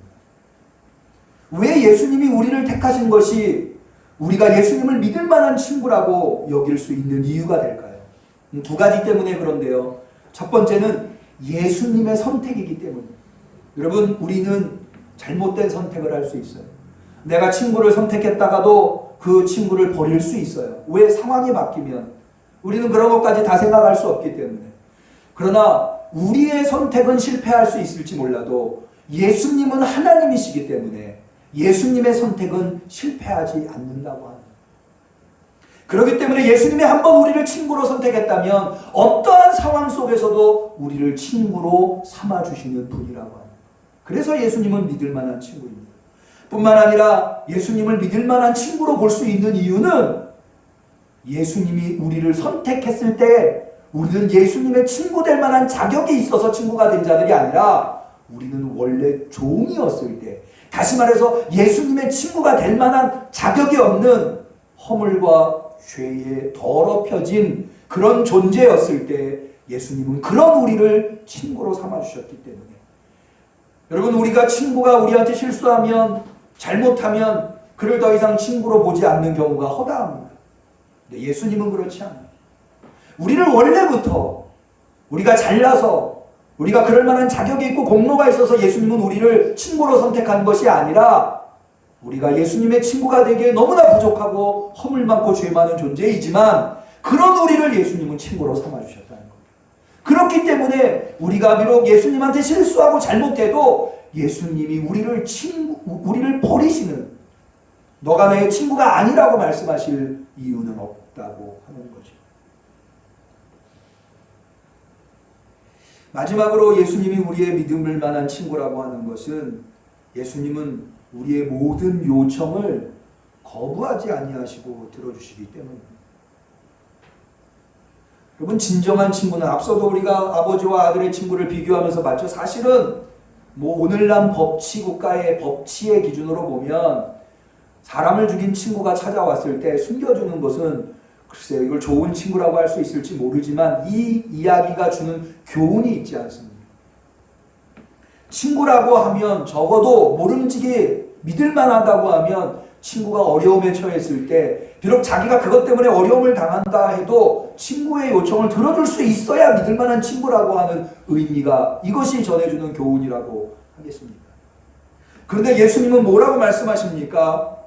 왜 예수님이 우리를 택하신 것이 우리가 예수님을 믿을 만한 친구라고 여길 수 있는 이유가 될까요? 두 가지 때문에 그런데요. 첫 번째는 예수님의 선택이기 때문입니다. 여러분, 우리는 잘못된 선택을 할 수 있어요. 내가 친구를 선택했다가도 그 친구를 버릴 수 있어요. 왜? 상황이 바뀌면. 우리는 그런 것까지 다 생각할 수 없기 때문에. 그러나 우리의 선택은 실패할 수 있을지 몰라도 예수님은 하나님이시기 때문에 예수님의 선택은 실패하지 않는다고 합니다. 그렇기 때문에 예수님이 한번 우리를 친구로 선택했다면 어떠한 상황 속에서도 우리를 친구로 삼아주시는 분이라고 합니다. 그래서 예수님은 믿을 만한 친구입니다. 뿐만 아니라 예수님을 믿을 만한 친구로 볼 수 있는 이유는 예수님이 우리를 선택했을 때 우리는 예수님의 친구 될 만한 자격이 있어서 친구가 된 자들이 아니라 우리는 원래 종이었을 때, 다시 말해서 예수님의 친구가 될 만한 자격이 없는 허물과 죄에 더럽혀진 그런 존재였을 때 예수님은 그런 우리를 친구로 삼아주셨기 때문에. 여러분, 우리가 친구가 우리한테 실수하면, 잘못하면 그를 더 이상 친구로 보지 않는 경우가 허다합니다. 근데 예수님은 그렇지 않아요. 우리를 원래부터 우리가 잘나서 우리가 그럴 만한 자격이 있고 공로가 있어서 예수님은 우리를 친구로 선택한 것이 아니라 우리가 예수님의 친구가 되기에 너무나 부족하고 허물 많고 죄 많은 존재이지만 그런 우리를 예수님은 친구로 삼아주셨다는 겁니다. 그렇기 때문에 우리가 비록 예수님한테 실수하고 잘못해도 예수님이 우리를 버리시는, 너가 내 친구가 아니라고 말씀하실 이유는 없다고 하는 거죠. 마지막으로 예수님이 우리의 믿음을 만한 친구라고 하는 것은 예수님은 우리의 모든 요청을 거부하지 아니하시고 들어주시기 때문입니다. 여러분, 진정한 친구는 앞서도 우리가 아버지와 아들의 친구를 비교하면서 봤죠. 사실은 오늘날 법치 국가의 법치의 기준으로 보면 사람을 죽인 친구가 찾아왔을 때 숨겨주는 것은 글쎄요, 이걸 좋은 친구라고 할 수 있을지 모르지만 이 이야기가 주는 교훈이 있지 않습니까? 친구라고 하면 적어도 모름지기 믿을 만하다고 하면 친구가 어려움에 처했을 때 비록 자기가 그것 때문에 어려움을 당한다 해도 친구의 요청을 들어줄 수 있어야 믿을 만한 친구라고 하는 의미가, 이것이 전해주는 교훈이라고 하겠습니다. 그런데 예수님은 뭐라고 말씀하십니까?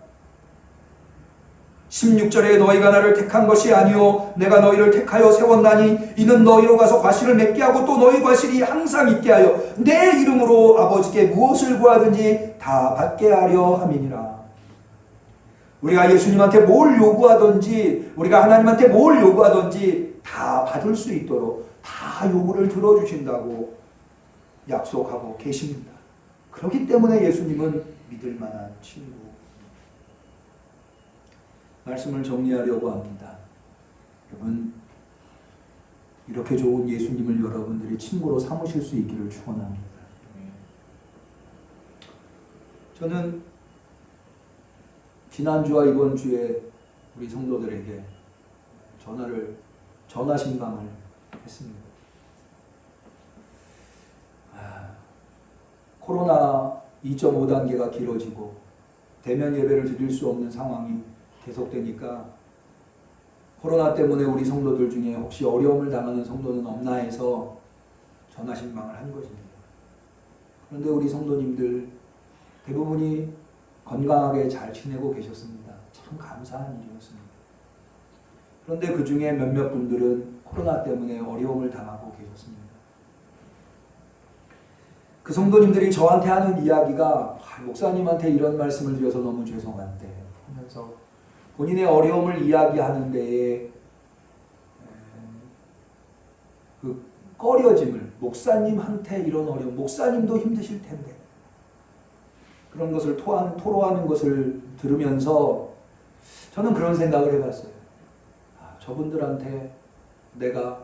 16절에 너희가 나를 택한 것이 아니요 내가 너희를 택하여 세웠나니 이는 너희로 가서 과실을 맺게 하고 또 너희 과실이 항상 있게 하여 내 이름으로 아버지께 무엇을 구하든지 다 받게 하려 함이니라. 우리가 예수님한테 뭘 요구하든지, 우리가 하나님한테 뭘 요구하든지 다 받을 수 있도록 다 요구를 들어주신다고 약속하고 계십니다. 그렇기 때문에 예수님은 믿을 만한 친구. 말씀을 정리하려고 합니다. 여러분, 이렇게 좋은 예수님을 여러분들이 친구로 삼으실 수 있기를 축원합니다. 저는 지난주와 이번 주에 우리 성도들에게 전화 신방을 했습니다. 코로나 2.5단계가 길어지고 대면 예배를 드릴 수 없는 상황이 계속되니까 코로나 때문에 우리 성도들 중에 혹시 어려움을 당하는 성도는 없나 해서 전화 신방을 한 것입니다. 그런데 우리 성도님들 대부분이 건강하게 잘 지내고 계셨습니다. 참 감사한 일이었습니다. 그런데 그 중에 몇몇 분들은 코로나 때문에 어려움을 당하고 계셨습니다. 그 성도님들이 저한테 하는 이야기가 목사님한테 이런 말씀을 드려서 너무 죄송한데 하면서 본인의 어려움을 이야기하는 데에 그 꺼려짐을, 목사님한테 이런 어려움, 목사님도 힘드실 텐데 그런 것을 토로하는 것을 들으면서 저는 그런 생각을 해봤어요. 저분들한테 내가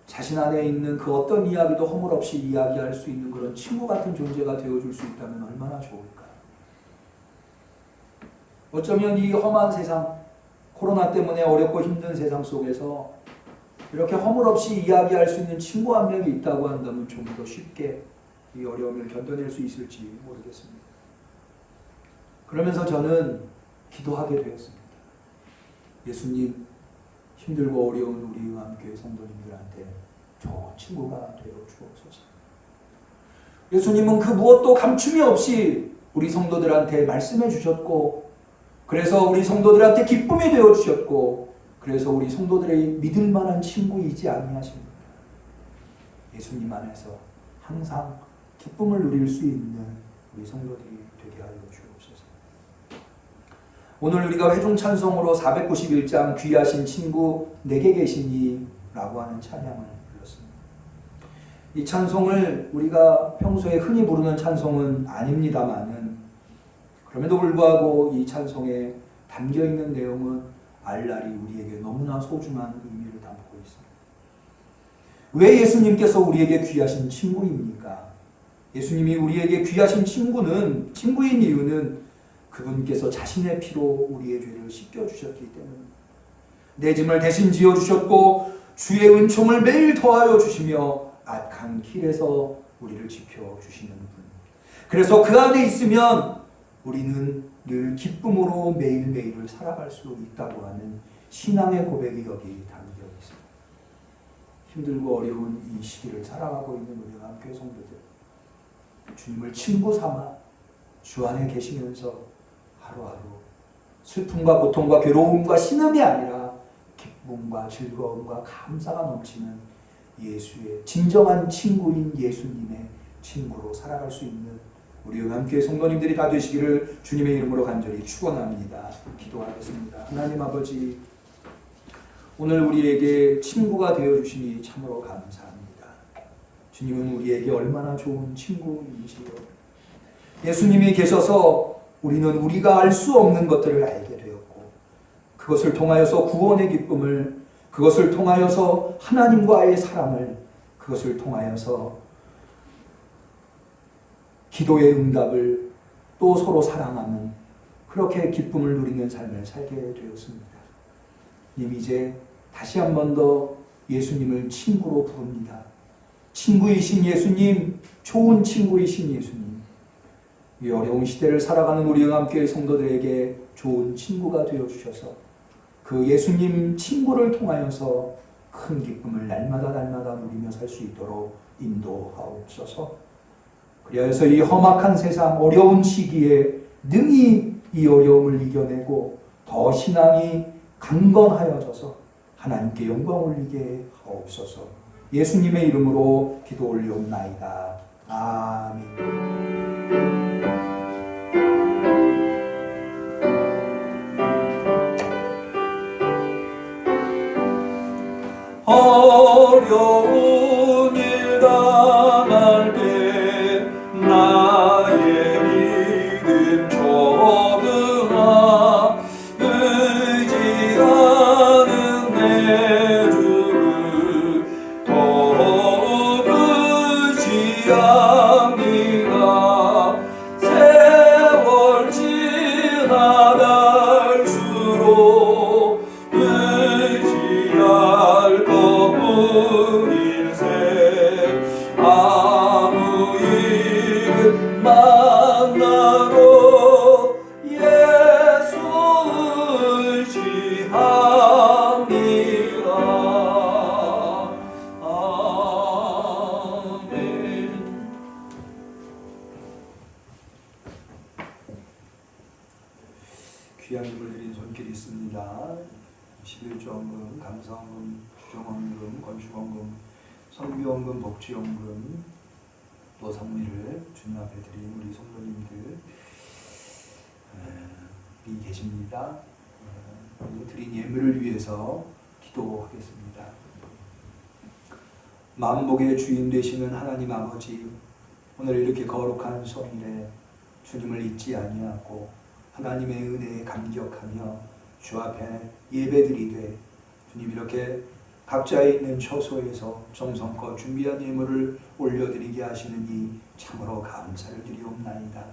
자신 안에 있는 그 어떤 이야기도 허물없이 이야기할 수 있는 그런 친구 같은 존재가 되어줄 수 있다면 얼마나 좋을까. 어쩌면 이 험한 세상, 코로나 때문에 어렵고 힘든 세상 속에서 이렇게 허물없이 이야기할 수 있는 친구 한 명이 있다고 한다면 좀 더 쉽게 이 어려움을 견뎌낼 수 있을지 모르겠습니다. 그러면서 저는 기도하게 되었습니다. 예수님, 힘들고 어려운 우리 응암교회 성도님들한테 좋은 친구가 되어 주옵소서. 예수님은 그 무엇도 감춤이 없이 우리 성도들한테 말씀해 주셨고, 그래서 우리 성도들한테 기쁨이 되어 주셨고, 그래서 우리 성도들의 믿을 만한 친구이지 아니하십니까? 예수님 안에서 항상 기쁨을 누릴 수 있는 우리 성도들이 되게 하여 주옵소서. 오늘 우리가 회중 찬송으로 491장 귀하신 친구 내게 계시니 라고 하는 찬양을 불렀습니다. 이 찬송을 우리가 평소에 흔히 부르는 찬송은 아닙니다만은 그럼에도 불구하고 이 찬송에 담겨있는 내용은 알날이 우리에게 너무나 소중한 의미를 담고 있습니다. 왜 예수님께서 우리에게 귀하신 친구입니까? 예수님이 우리에게 귀하신 친구인 이유는 그분께서 자신의 피로 우리의 죄를 씻겨주셨기 때문입니다. 내 짐을 대신 지어주셨고 주의 은총을 매일 더하여 주시며 악한 길에서 우리를 지켜주시는 분. 그래서 그 안에 있으면 우리는 늘 기쁨으로 매일매일을 살아갈 수 있다고 하는 신앙의 고백이 여기 담겨 있습니다. 힘들고 어려운 이 시기를 살아가고 있는 우리 함께 성도들, 주님을 친구 삼아 주 안에 계시면서 하루하루 슬픔과 고통과 괴로움과 신음이 아니라 기쁨과 즐거움과 감사가 넘치는 예수의 진정한 친구인 예수님의 친구로 살아갈 수 있는 우리 함께 성도님들이 다 되시기를 주님의 이름으로 간절히 축원합니다. 기도하겠습니다. 하나님 아버지, 오늘 우리에게 친구가 되어주시니 참으로 감사합니다. 주님은 우리에게 얼마나 좋은 친구이시요. 예수님이 계셔서 우리는 우리가 알 수 없는 것들을 알게 되었고, 그것을 통하여서 구원의 기쁨을, 그것을 통하여서 하나님과의 사랑을, 그것을 통하여서 기도의 응답을, 또 서로 사랑하는 그렇게 기쁨을 누리는 삶을 살게 되었습니다. 이제 다시 한 번 더 예수님을 친구로 부릅니다. 친구이신 예수님, 좋은 친구이신 예수님, 이 어려운 시대를 살아가는 우리 영암교회 성도들에게 좋은 친구가 되어주셔서 그 예수님 친구를 통하여서 큰 기쁨을 날마다 누리며 살 수 있도록 인도하옵소서. 그래서 이 험악한 세상, 어려운 시기에 능히 이 어려움을 이겨내고 더 신앙이 강건하여져서 하나님께 영광 올리게 하옵소서. 예수님의 이름으로 기도 올리옵나이다. 아멘. 어려운 일 당할 때 나의 믿음 적응하 의지하는 내 주를 더욱 의지합니다. 세월 지나갈수록 의지할 것뿐일세. 아무 일 만나도 예수 의지합니다. 아멘. 귀한 힘을 드린 손길이 있습니다. 11조원금, 감사원금, 주정원금, 건축원금, 선교원금, 복지원금, 또 성미를 주님 앞에 드린 우리 성도님들 이 계십니다. 드린 예물을 위해서 기도하겠습니다. 만복의 주인 되시는 하나님 아버지, 오늘 이렇게 거룩한 성일에 주님을 잊지 아니하고 하나님의 은혜에 감격하며 주 앞에 예배드리되 주님 이렇게 각자의 있는 처소에서 정성껏 준비한 예물을 올려드리게 하시느니 참으로 감사를 드리옵나이다.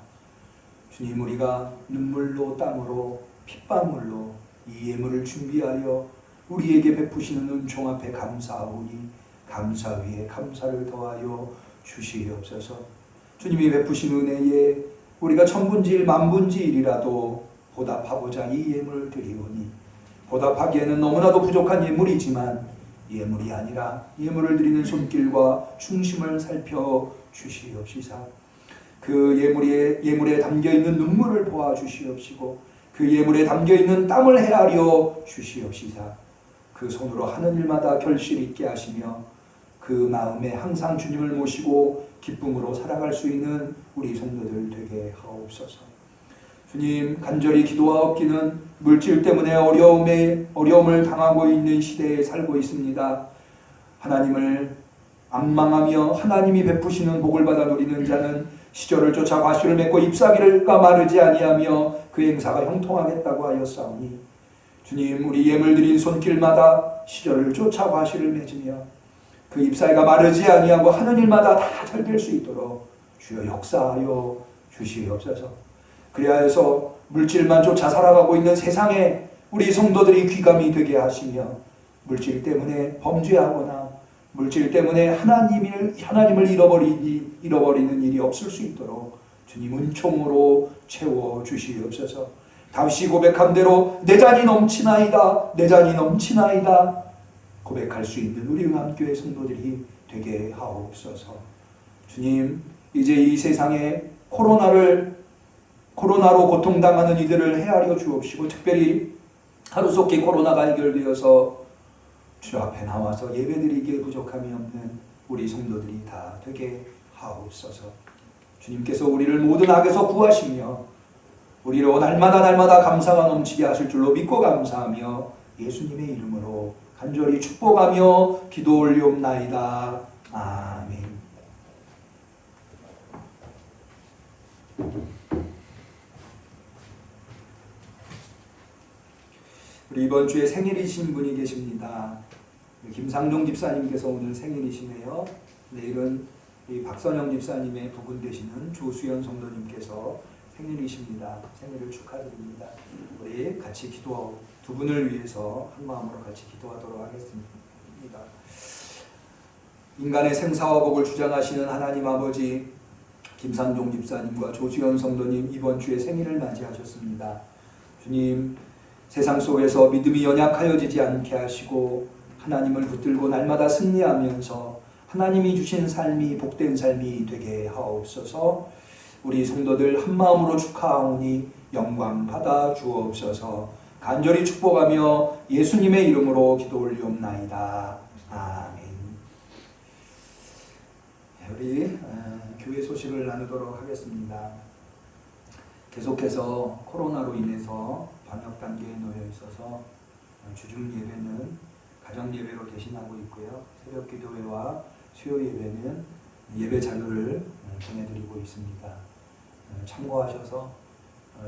주님, 우리가 눈물로 땀으로 핏방울로 이 예물을 준비하여 우리에게 베푸시는 은총 앞에 감사하오니 감사 위에 감사를 더하여 주시옵소서. 주님이 베푸신 은혜에 우리가 천분지일 만분지일이라도 보답하고자 이 예물을 드리오니 보답하기에는 너무나도 부족한 예물이지만 예물이 아니라 예물을 드리는 손길과 중심을 살펴 주시옵시사. 그 예물에 담겨있는 눈물을 보아 주시옵시고 그 예물에 담겨있는 땀을 헤아려 주시옵시사. 그 손으로 하는 일마다 결실 있게 하시며 그 마음에 항상 주님을 모시고 기쁨으로 살아갈 수 있는 우리 성도들 되게 하옵소서. 주님, 간절히 기도하옵기는 물질 때문에 어려움을 당하고 있는 시대에 살고 있습니다. 하나님을 앙망하며 하나님이 베푸시는 복을 받아 누리는 자는 시절을 쫓아 과실을 맺고 잎사귀가 마르지 아니하며 그 행사가 형통하겠다고 하였사오니 주님, 우리 예물 드린 손길마다 시절을 쫓아 과실을 맺으며 그 잎사귀가 마르지 아니하고 하는 일마다 다 잘 될 수 있도록 주여 역사하여 주시옵소서. 그리하여서 물질만 쫓아 살아가고 있는 세상에 우리 성도들이 귀감이 되게 하시며 물질 때문에 범죄하거나 물질 때문에 하나님을 잃어버리는 일이 없을 수 있도록 주님 은총으로 채워 주시옵소서. 다윗이 고백한 대로 내 잔이 넘치나이다, 내 잔이 넘치나이다 고백할 수 있는 우리 응암교회 성도들이 되게 하옵소서. 주님, 이제 이 세상에 코로나로 고통당하는 이들을 헤아려 주옵시고 특별히 하루속히 코로나가 해결되어서 주 앞에 나와서 예배드리기에 부족함이 없는 우리 성도들이 다 되게 하옵소서. 주님께서 우리를 모든 악에서 구하시며 우리로 날마다 감사가 넘치게 하실 줄로 믿고 감사하며 예수님의 이름으로 간절히 축복하며 기도 올리옵나이다. 아멘. 우리 이번 주에 생일이신 분이 계십니다. 김상종 집사님께서 오늘 생일이시네요. 내일은 이 박선영 집사님의 부군 되시는 조수연 성도님께서 생일이십니다. 생일을 축하드립니다. 우리 같이 두 분을 위해서 한 마음으로 같이 기도하도록 하겠습니다. 인간의 생사와 복을 주장하시는 하나님 아버지, 김상종 집사님과 조수연 성도님 이번 주에 생일을 맞이하셨습니다. 주님, 세상 속에서 믿음이 연약하여지지 않게 하시고 하나님을 붙들고 날마다 승리하면서 하나님이 주신 삶이 복된 삶이 되게 하옵소서. 우리 성도들 한마음으로 축하하오니 영광 받아 주옵소서. 간절히 축복하며 예수님의 이름으로 기도 올리옵나이다. 아멘. 우리 교회 소식을 나누도록 하겠습니다. 계속해서 코로나로 인해서 방역 단계에 놓여 있어서 주중 예배는 가정 예배로 대신하고 있고요. 새벽 기도회와 수요 예배는 예배 자료를 보내드리고 있습니다. 참고하셔서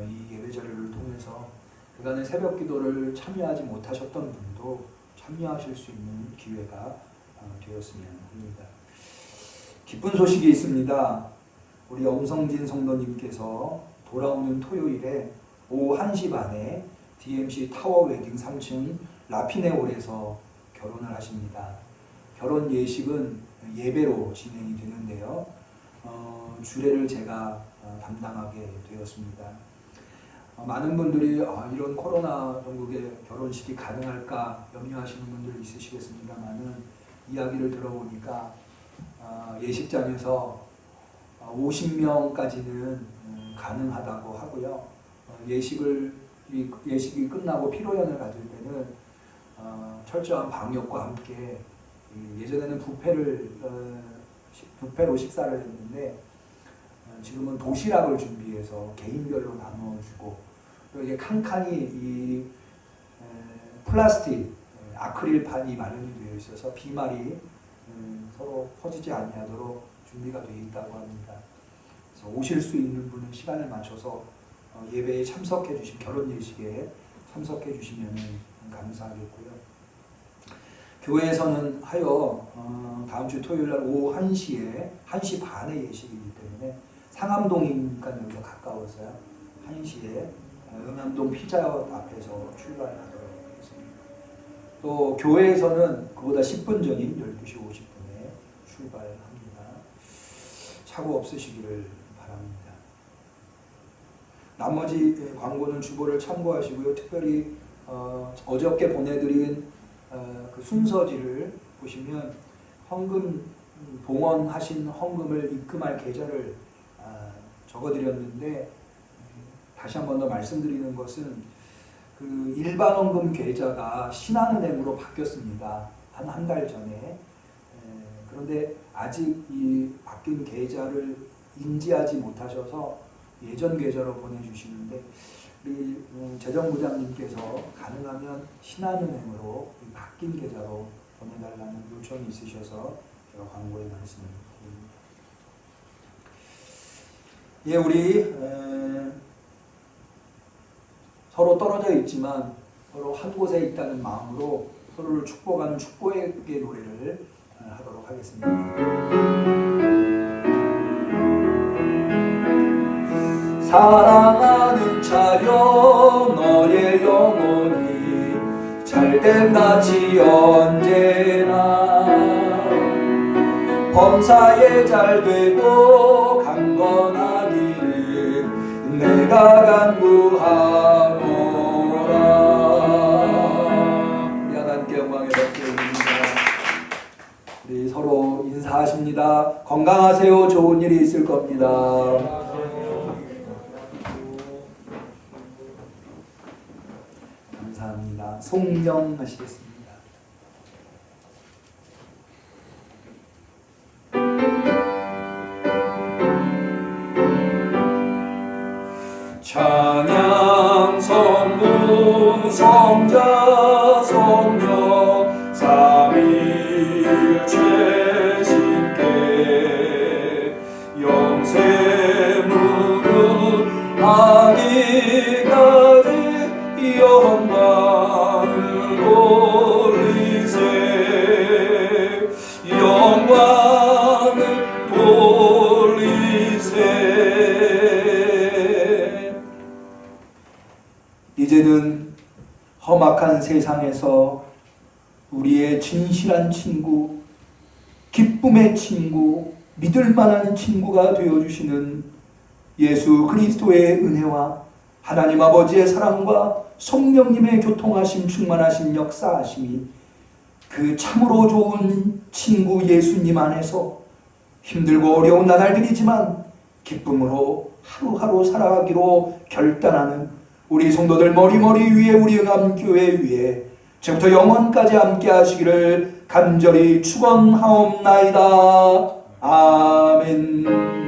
이 예배 자료를 통해서 그간의 새벽 기도를 참여하지 못하셨던 분도 참여하실 수 있는 기회가 되었으면 합니다. 기쁜 소식이 있습니다. 우리 엄성진 성도님께서 돌아오는 토요일에 오후 1시 반에 DMC 타워 웨딩 3층 라피네홀에서 결혼을 하십니다. 결혼 예식은 예배로 진행이 되는데요. 주례를 제가 담당하게 되었습니다. 많은 분들이 이런 코로나 전국에 결혼식이 가능할까 염려하시는 분들 있으시겠습니다만은 이야기를 들어보니까 예식장에서 50명까지는 가능하다고 하고요. 예식이 끝나고 피로연을 가질 때는 철저한 방역과 함께 예전에는 뷔페로 식사를 했는데 지금은 도시락을 준비해서 개인별로 나누어주고 또 이게 칸칸이 이 플라스틱 아크릴판이 마련이 되어 있어서 비말이 서로 퍼지지 아니하도록 준비가 되어 있다고 합니다. 그래서 오실 수 있는 분은 시간을 맞춰서 예배에 참석해 주시면 결혼 예식에 참석해 주시면 감사하겠고요. 교회에서는 다음 주 토요일 날 오후 1시 반에 예식이기 때문에 상암동이니까 여기서 가까워서요. 1시에 응암동 피자헛 앞에서 출발하도록 하겠습니다. 또 교회에서는 그보다 10분 전인 12시 50분에 출발합니다. 사고 없으시기를 바랍니다. 나머지 광고는 주보를 참고하시고요. 특별히 어저께 보내드린 그 순서지를 보시면 봉헌하신 헌금을 입금할 계좌를 적어드렸는데 다시 한 번 더 말씀드리는 것은 그 일반 헌금 계좌가 신한은행으로 바뀌었습니다. 한 달 전에. 그런데 아직 이 바뀐 계좌를 인지하지 못하셔서 예전 계좌로 보내주시는데 우리 재정부장님께서 가능하면 신한은행으로 바뀐 계좌로 보내달라는 요청이 있으셔서 제가 광고에 말씀드립니다. 예, 우리 서로 떨어져 있지만 서로 한 곳에 있다는 마음으로 서로를 축복하는 축복의 노래를 하도록 하겠습니다. 사랑하는 자여 너의 영혼이 잘됨같이 언제나 범사에 잘되고 강건하기를 내가 간구하노라. 우리 하나님께 영광의 박수 올립니다. 우리 서로 인사하십니다. 건강하세요. 좋은 일이 있을 겁니다. 감사합니다. 송명하시겠습니다. 찬양 성부 성자 성령 삼위일체신께 영세 무릇 하기까지 영광 각박한 세상에서 우리의 진실한 친구, 기쁨의 친구, 믿을 만한 친구가 되어주시는 예수 그리스도의 은혜와 하나님 아버지의 사랑과 성령님의 교통하심, 충만하심, 역사하심이 그 참으로 좋은 친구 예수님 안에서 힘들고 어려운 나날들이지만 기쁨으로 하루하루 살아가기로 결단하는 우리 성도들 머리머리 위에 우리 응암교회 위에 지금부터 영원까지 함께 하시기를 간절히 축원하옵나이다. 아멘.